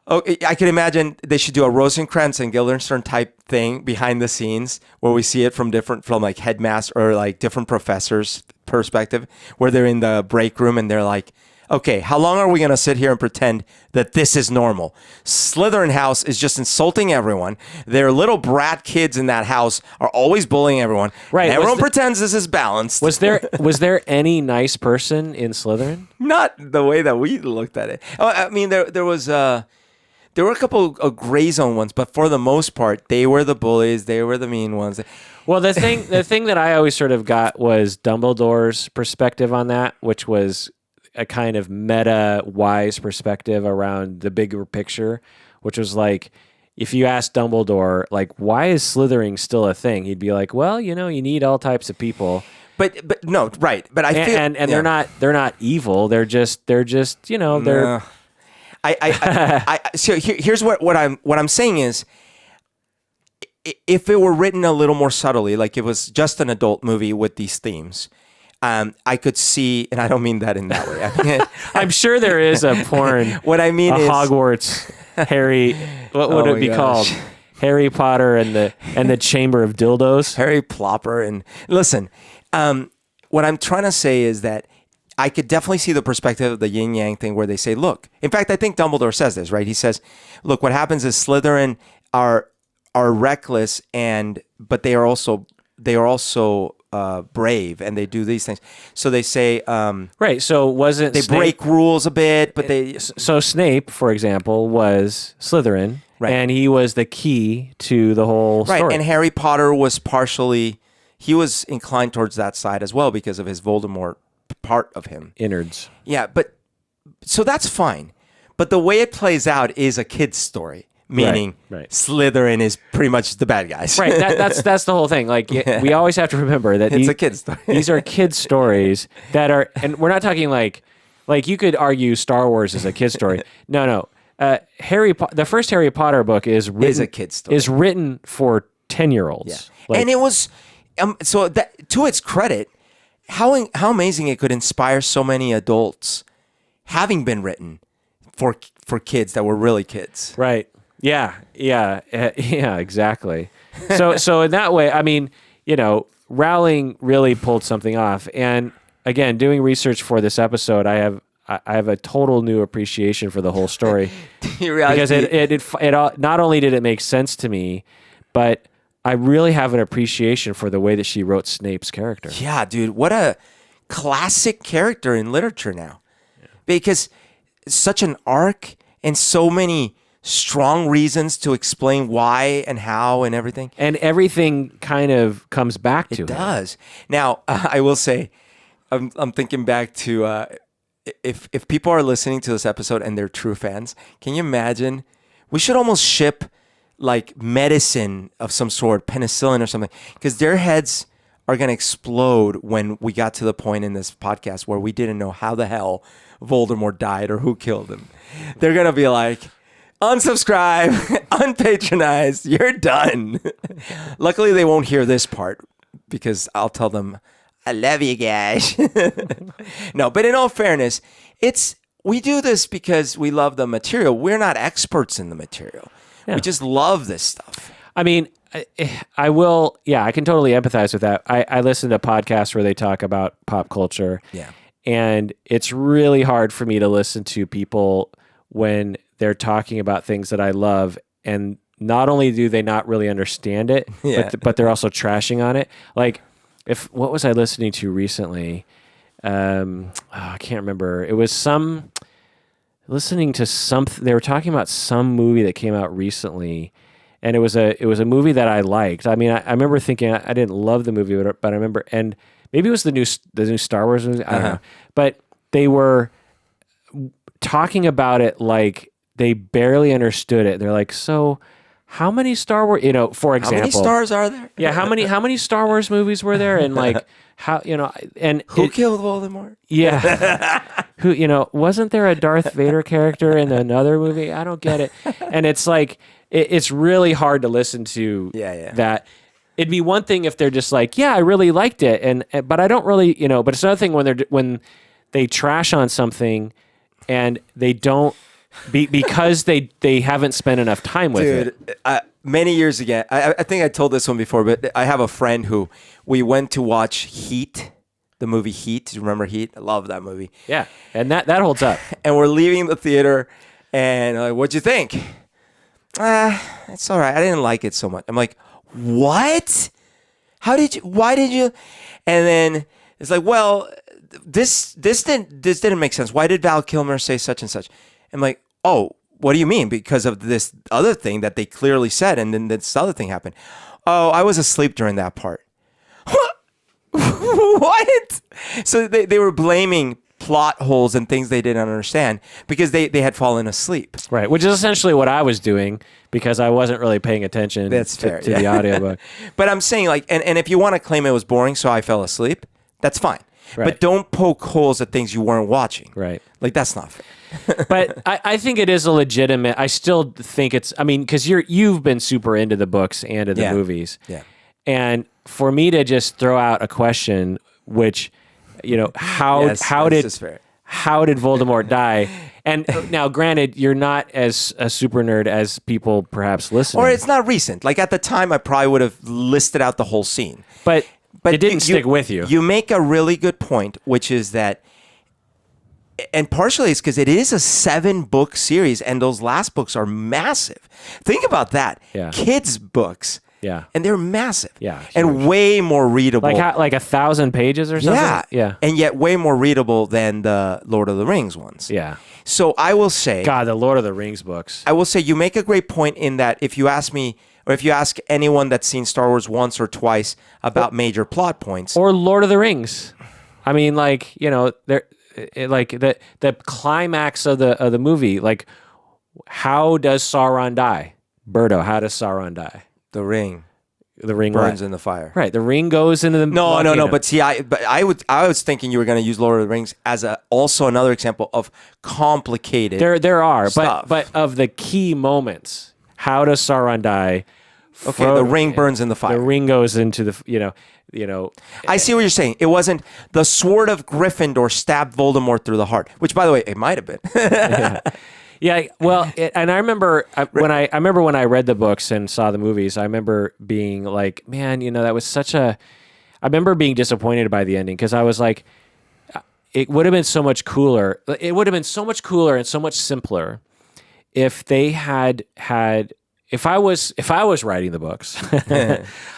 S2: oh, I can imagine they should do a Rosencrantz and Guildenstern type thing behind the scenes where we see it from like headmaster or like different professors' perspective, where they're in the break room and they're like, okay, how long are we going to sit here and pretend that this is normal? Slytherin House is just insulting everyone. Their little brat kids in that house are always bullying everyone. Right. Everyone pretends this is balanced.
S1: Was there any nice person in Slytherin?
S2: Not the way that we looked at it. Oh, I mean, there were a couple of gray zone ones, but for the most part, they were the bullies. They were the mean ones.
S1: Well, the thing that I always sort of got was Dumbledore's perspective on that, which was a kind of meta wise perspective around the bigger picture, which was like, if you ask Dumbledore, like, why is slithering still a thing? He'd be like, well, you you need all types of people.
S2: But no, right. But I feel
S1: and they're not evil. They're just they're.
S2: So here's what I'm saying is, if it were written a little more subtly, like it was just an adult movie with these themes, I could see, and I don't mean that in that way. I mean,
S1: I'm sure there is a porn.
S2: What I mean is
S1: Hogwarts Harry. What would it be called? Harry Potter and the Chamber of Dildos.
S2: Harry Plopper. And listen, what I'm trying to say is that I could definitely see the perspective of the yin yang thing, where they say, look. In fact, I think Dumbledore says this, right? He says, look, what happens is Slytherin are reckless, but they are also brave, and they do these things. So they say,
S1: right. So wasn't
S2: they
S1: Snape,
S2: break rules a bit, but they.
S1: So Snape, for example, was Slytherin, right, and he was the key to the whole story.
S2: Right, and Harry Potter was he was inclined towards that side as well because of his Voldemort part of him.
S1: Innards.
S2: Yeah, but so that's fine. But the way it plays out is a kid's story. Meaning, right. Slytherin is pretty much the bad guys.
S1: Right. That's the whole thing. Like, we always have to remember that
S2: it's a kid's story.
S1: These are kids' stories that are, and we're not talking like you could argue Star Wars is a kid's story. No. The first Harry Potter book is
S2: a kid's story.
S1: Is written for 10-year-olds.
S2: Yeah. And it was, so that to its credit, how amazing it could inspire so many adults, having been written for kids that were really kids.
S1: Right. Yeah, exactly. So in that way, I mean, Rowling really pulled something off. And again, doing research for this episode, I have a total new appreciation for the whole story because it not only did it make sense to me, but I really have an appreciation for the way that she wrote Snape's character.
S2: Yeah, dude, what a classic character in literature now. because it's such an arc and so many strong reasons to explain why and how and everything.
S1: And everything kind of comes back to
S2: it. Does. Now, I will say, I'm thinking back to if people are listening to this episode and they're true fans, can you imagine? We should almost ship like medicine of some sort, penicillin or something, because their heads are going to explode when we got to the point in this podcast where we didn't know how the hell Voldemort died or who killed him. They're going to be like, unsubscribe, unpatronized, you're done. Luckily, they won't hear this part because I'll tell them, I love you guys. No, but in all fairness, we do this because we love the material. We're not experts in the material. Yeah. We just love this stuff.
S1: I mean, I will, I can totally empathize with that. I listen to podcasts where they talk about pop culture.
S2: Yeah.
S1: And it's really hard for me to listen to people when they're talking about things that I love, and not only do they not really understand it, but they're also trashing on it. Like, what was I listening to recently? I can't remember. It was listening to something. They were talking about some movie that came out recently, and it was a movie that I liked. I mean, I remember thinking I didn't love the movie, but I remember, and maybe it was the new Star Wars movie. I don't know, but they were talking about it like they barely understood it. They're like, so how many Star Wars, for example, how many
S2: stars are there?
S1: Yeah. How many Star Wars movies were there? And like, how, and
S2: who killed Voldemort?
S1: Yeah. Who, wasn't there a Darth Vader character in another movie? I don't get it. And it's like, it's really hard to listen to that. It'd be one thing if they're just like, I really liked it. But I don't really, but it's another thing when they trash on something and they don't, because they haven't spent enough time with it.
S2: Many years ago, I think I told this one before, but I have a friend who we went to watch Heat, the movie Heat. Do you remember Heat? I love that movie.
S1: Yeah, and that holds up.
S2: And we're leaving the theater, and like, what'd you think? It's all right. I didn't like it so much. I'm like, what? Why did you? And then it's like, well, this didn't make sense. Why did Val Kilmer say such and such? I'm like, oh, what do you mean? Because of this other thing that they clearly said, and then this other thing happened. Oh, I was asleep during that part. What? So they were blaming plot holes and things they didn't understand because they had fallen asleep.
S1: Right, which is essentially what I was doing because I wasn't really paying attention to the audiobook.
S2: But I'm saying, like, and if you want to claim it was boring, so I fell asleep, that's fine. Right. But don't poke holes at things you weren't watching.
S1: Right.
S2: Like, that's not fair.
S1: But I think it is a legitimate, I still think because you've been super into the books and to the movies.
S2: Yeah.
S1: And for me to just throw out a question, which, how did Voldemort die? And now, granted, you're not as a super nerd as people perhaps listening.
S2: Or it's not recent. Like, at the time, I probably would have listed out the whole scene.
S1: But it didn't stick with you.
S2: You make a really good point, which is that, and partially it's because it is a 7-book series, and those last books are massive. Think about that.
S1: Yeah.
S2: Kids' books.
S1: Yeah.
S2: And they're massive.
S1: Yeah.
S2: And way more readable.
S1: Like 1,000 pages or something?
S2: Yeah.
S1: Yeah.
S2: And yet way more readable than the Lord of the Rings ones.
S1: Yeah.
S2: So I will say...
S1: God, the Lord of the Rings books.
S2: I will say you make a great point in that if you ask me, or if you ask anyone that's seen Star Wars once or twice about major plot points...
S1: Or Lord of the Rings. I mean, like, they're... Like the climax of the movie, like, how does Sauron die? Berto, how does Sauron die?
S2: The ring
S1: burns
S2: in the fire.
S1: Right, the ring goes into the
S2: No. But see, I was thinking you were going to use Lord of the Rings as also another example of complicated.
S1: There are,
S2: stuff.
S1: but of the key moments, how does Sauron die?
S2: Okay, the ring burns in the fire.
S1: The ring goes into the
S2: I see what you're saying. It wasn't the sword of Gryffindor stabbed Voldemort through the heart, which, by the way, it might have been.
S1: Yeah. Well, and I remember when I read the books and saw the movies, I remember being like, man, that was such a. I remember being disappointed by the ending because I was like, it would have been so much cooler. It would have been so much cooler and so much simpler if they had. If I was writing the books,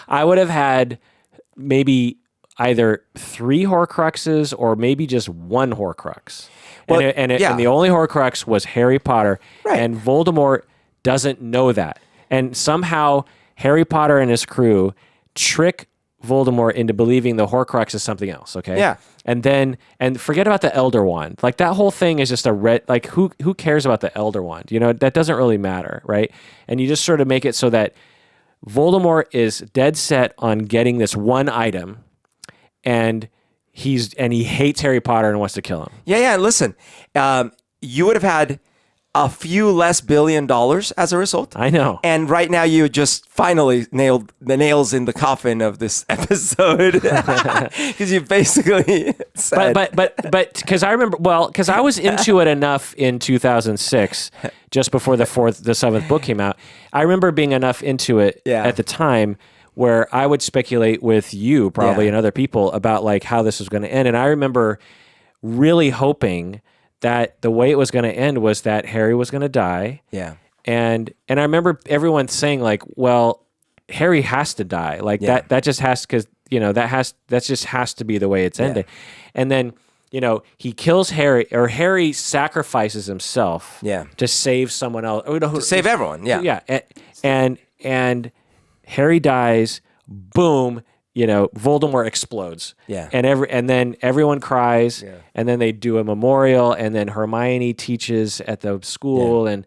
S1: I would have had maybe either 3 Horcruxes or maybe just 1 Horcrux.
S2: Well,
S1: And the only Horcrux was Harry Potter,
S2: Right.
S1: and Voldemort doesn't know that. And somehow Harry Potter and his crew trick Voldemort into believing the Horcrux is something else, okay?
S2: Yeah.
S1: And forget about the Elder Wand. Like, that whole thing is just a red, like, who cares about the Elder Wand? You know, that doesn't really matter, right? And you just sort of make it so that Voldemort is dead set on getting this one item, and he hates Harry Potter and wants to kill him.
S2: Yeah. Listen, you would have had a few less $1 billion as a result.
S1: I know.
S2: And right now you just finally nailed the nails in the coffin of this episode because you basically said.
S1: But because I remember, because I was into it enough in 2006, just before the 7th book came out. I remember being enough into it at the time where I would speculate with you probably and other people about like how this was going to end. And I remember really hoping that the way it was going to end was that Harry was going to die.
S2: Yeah.
S1: And I remember everyone saying like, well, Harry has to die. Like that just has, because, you know, that just has to be the way it's ending. And then, you know, he kills Harry, or Harry sacrifices himself to save someone else.
S2: To save everyone. Yeah.
S1: Yeah. And Harry dies, boom, you know, Voldemort explodes.
S2: Yeah.
S1: And then everyone cries, and then they do a memorial, and then Hermione teaches at the school, and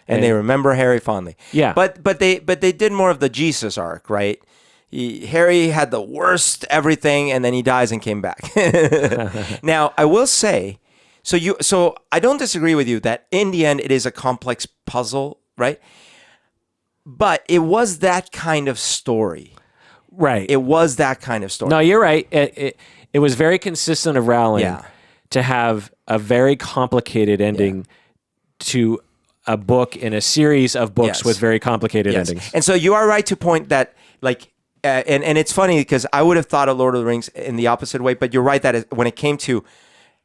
S2: they remember Harry fondly.
S1: Yeah.
S2: But they did more of the Jesus arc, right? Harry had the worst everything, and then he dies and came back. Now, I will say, so I don't disagree with you that in the end it is a complex puzzle, right? But it was that kind of story.
S1: Right.
S2: It was that kind of story.
S1: No, you're right. It was very consistent of Rowling to have a very complicated ending to a book in a series of books with very complicated endings.
S2: And so you are right to point that, like, and it's funny because I would have thought of Lord of the Rings in the opposite way, but you're right that when it came to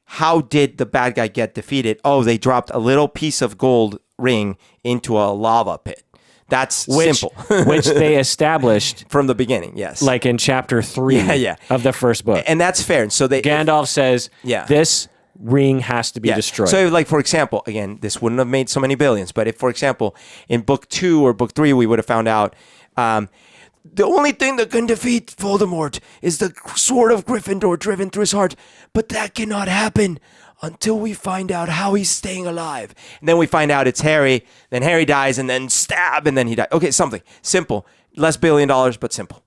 S2: how did the bad guy get defeated, they dropped a little piece of gold ring into a lava pit. That's simple.
S1: Which they established
S2: from the beginning, yes.
S1: Like in chapter 3 of the first book.
S2: And that's fair. And so
S1: Gandalf says, this ring has to be destroyed.
S2: So, like, for example, again, this wouldn't have made so many billions, but if, for example, in book 2 or book 3, we would have found out the only thing that can defeat Voldemort is the sword of Gryffindor driven through his heart, but that cannot happen until we find out how he's staying alive. And then we find out it's Harry, then Harry dies, and then stab, and then he dies. Okay, something simple. Less $1 billion, but simple.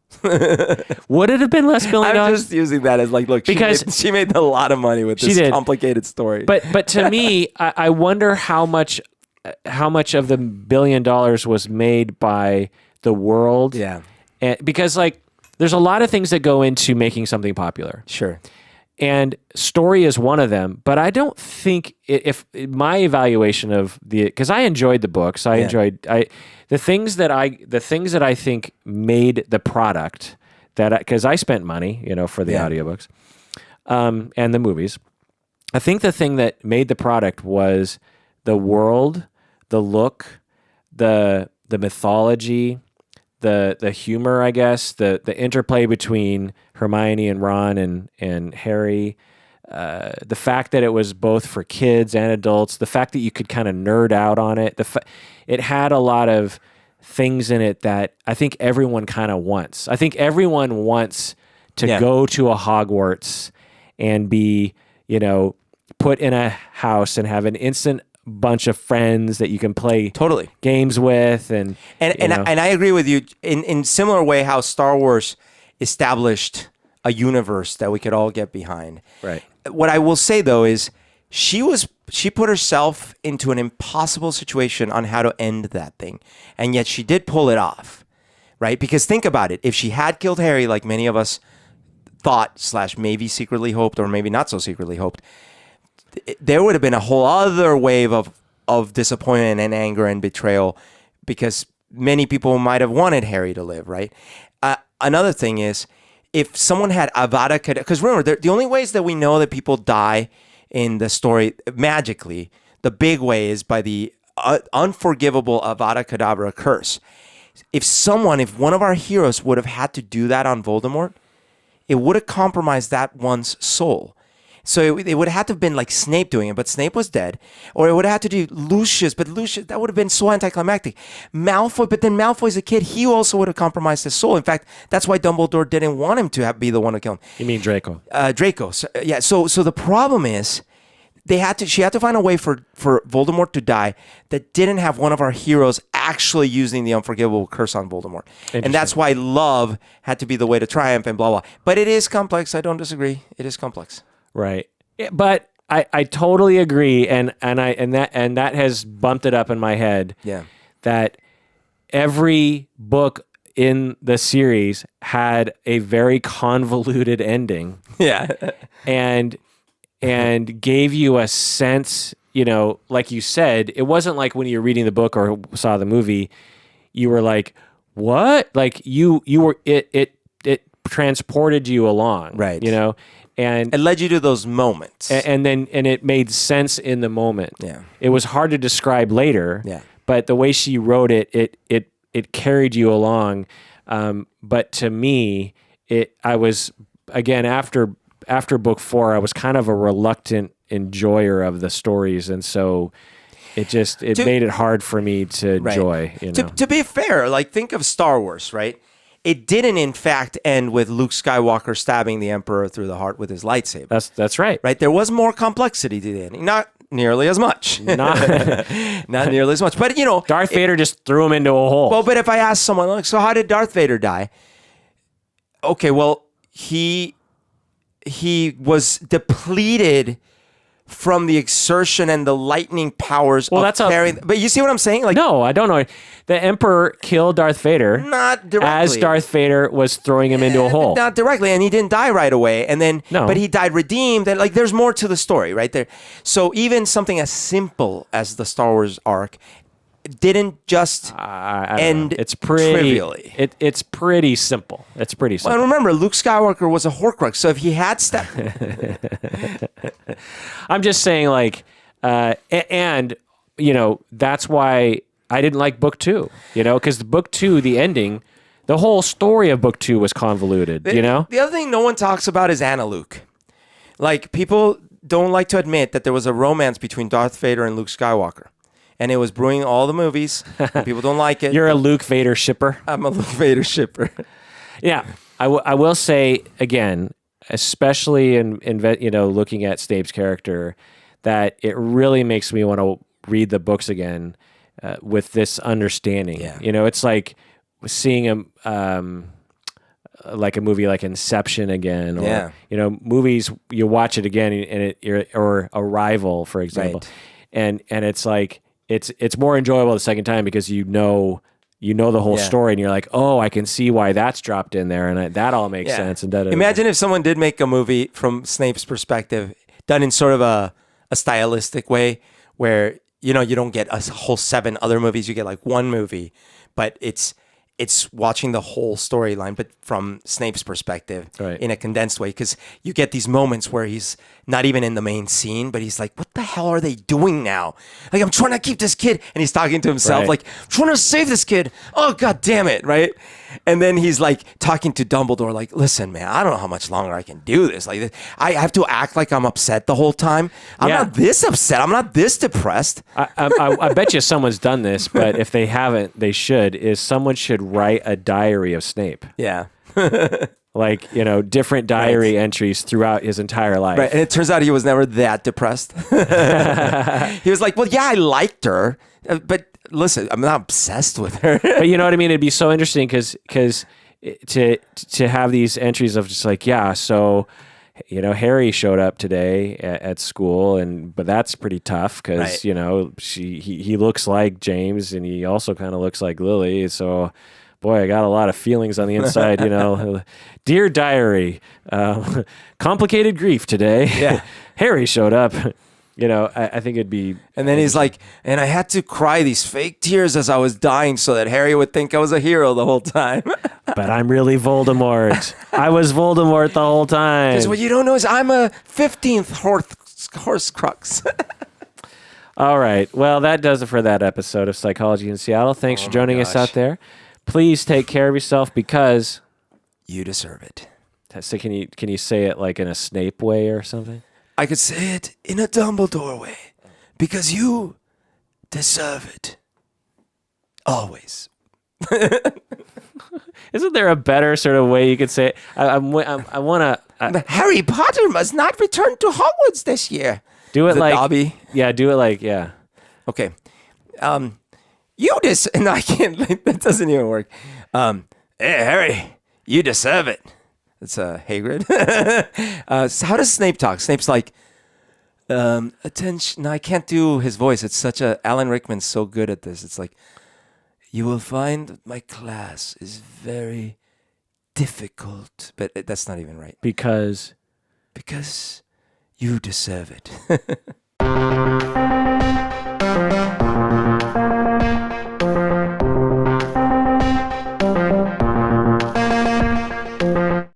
S1: Would it have been less $1 billion?
S2: I'm just using that as like, look, because she made a lot of money with this complicated story.
S1: But to me, I wonder how much of the $1 billion was made by the world.
S2: Yeah.
S1: And because like there's a lot of things that go into making something popular.
S2: Sure.
S1: And story is one of them, but I don't think if my evaluation of because I enjoyed the books, the things that I think made the product because I spent money, you know, for the audiobooks, and the movies. I think the thing that made the product was the world, the look, the mythology, the humor, I guess, the interplay between Hermione and Ron and Harry, the fact that it was both for kids and adults, the fact that you could kind of nerd out on it, it had a lot of things in it that I think everyone kind of wants. I think everyone wants to go to a Hogwarts and be, you know, put in a house and have an instant bunch of friends that you can play games with, and I agree with you in similar way how Star Wars established a universe that we could all get behind. Right.
S2: What I will say though is she put herself into an impossible situation on how to end that thing, and yet she did pull it off, right? Because think about it: if she had killed Harry, like many of us thought / maybe secretly hoped, or maybe not so secretly hoped, there would have been a whole other wave of disappointment and anger and betrayal, because many people might have wanted Harry to live, right? Another thing is, if someone had Avada Kedavra, because remember, the only ways that we know that people die in the story magically, the big way is by the unforgivable Avada Kedavra curse. If one of our heroes would have had to do that on Voldemort, it would have compromised that one's soul. So it would have had to have been like Snape doing it, but Snape was dead. Or it would have had to do Lucius, but Lucius, that would have been so anticlimactic. Malfoy, but then Malfoy's a kid, he also would have compromised his soul. In fact, that's why Dumbledore didn't want him to be the one to kill him.
S1: You mean Draco?
S2: Draco. So, yeah, so the problem is, she had to find a way for Voldemort to die that didn't have one of our heroes actually using the unforgivable curse on Voldemort. And that's why love had to be the way to triumph and blah, blah. But it is complex. I don't disagree. It is complex.
S1: Right. But I totally agree. And that has bumped it up in my head.
S2: Yeah. That
S1: every book in the series had a very convoluted ending.
S2: Yeah.
S1: and gave you a sense, like you said, it wasn't like when you were reading the book or saw the movie, you were like, what? Like you were, it transported you along.
S2: Right.
S1: And
S2: it led you to those moments.
S1: And it made sense in the moment.
S2: Yeah.
S1: It was hard to describe later.
S2: Yeah.
S1: But the way she wrote it carried you along. But to me, I was, again, after book 4, I was kind of a reluctant enjoyer of the stories, and so it made it hard for me to enjoy.
S2: To be fair, like think of Star Wars, right? It didn't, in fact, end with Luke Skywalker stabbing the Emperor through the heart with his lightsaber.
S1: That's right.
S2: Right? There was more complexity to the ending. Not nearly as much. Not nearly as much. But,
S1: Darth Vader just threw him into a hole.
S2: Well, but if I ask someone, like, so how did Darth Vader die? Okay, well, he was depleted from the exertion and the lightning powers of carrying. But you see what I'm saying? Like,
S1: no, I don't know. The Emperor killed Darth Vader.
S2: Not directly.
S1: As Darth Vader was throwing him into a hole.
S2: Not directly, and he didn't die right away. And then, but he died redeemed. And like, there's more to the story, right there. So even something as simple as the Star Wars arc didn't just end trivially.
S1: It's pretty simple. It's pretty simple.
S2: Well, remember, Luke Skywalker was a Horcrux, so if he had
S1: I'm just saying, like, and that's why I didn't like book 2. Because book 2, the ending, the whole story of book 2 was convoluted. The
S2: other thing no one talks about is Anna Luke. Like, people don't like to admit that there was a romance between Darth Vader and Luke Skywalker. And it was brewing all the movies. People don't like it.
S1: You're a Luke Vader shipper.
S2: I'm a Luke Vader shipper.
S1: Yeah, I will say again, especially in looking at Snape's character, that it really makes me want to read the books again with this understanding.
S2: Yeah.
S1: It's like seeing like a movie like Inception again, or movies you watch it again or Arrival, for example, and it's like. It's more enjoyable the second time because you know the whole story, and you're like, oh, I can see why that's dropped in there, and that all makes sense. And
S2: imagine if someone did make a movie from Snape's perspective, done in sort of a stylistic way, where you don't get a whole 7 other movies, you get like one movie, but it's watching the whole storyline, but from Snape's perspective in a condensed way, because you get these moments where he's not even in the main scene, but he's like, what the hell are they doing now? Like, I'm trying to keep this kid, and he's talking to himself, like, I'm trying to save this kid. Oh, God damn it, right? And then he's like talking to Dumbledore, like, listen, man, I don't know how much longer I can do this. Like, I have to act like I'm upset the whole time. I'm not this upset. I'm not this depressed.
S1: I bet you someone's done this, but if they haven't, they should. Someone should write a diary of Snape.
S2: Yeah.
S1: Like, different diary entries throughout his entire life.
S2: Right. And it turns out he was never that depressed. He was like, well, yeah, I liked her, but listen, I'm not obsessed with her.
S1: But you know what I mean? It'd be so interesting because to have these entries of just like, yeah, so, Harry showed up today at school, but that's pretty tough because, he looks like James, and he also kind of looks like Lily. So, boy, I got a lot of feelings on the inside, Dear diary, complicated grief today.
S2: Yeah.
S1: Harry showed up. I think it'd be...
S2: And then he's like, and I had to cry these fake tears as I was dying so that Harry would think I was a hero the whole time.
S1: But I'm really Voldemort. I was Voldemort the whole time.
S2: Because what you don't know is I'm a 15th Horcrux.
S1: All right. Well, that does it for that episode of Psychology in Seattle. Thanks for joining us out there. Please take care of yourself because...
S2: you deserve it.
S1: So can you say it like in a Snape way or something?
S2: I could say it in a Dumbledore way, because you deserve it. Always.
S1: Isn't there a better sort of way you could say it? I want to
S2: Harry Potter must not return to Hogwarts this year.
S1: do it
S2: Is it
S1: like
S2: Dobby?
S1: Yeah, do it like yeah.
S2: Okay. You no, I can't. That doesn't even work. Hey, Harry, you deserve it. It's Hagrid. So how does Snape talk? Snape's like, attention. No, I can't do his voice. It's such a. Alan Rickman's so good at this. It's like, you will find that my class is very difficult, but that's not even right.
S1: Because
S2: Because you deserve it.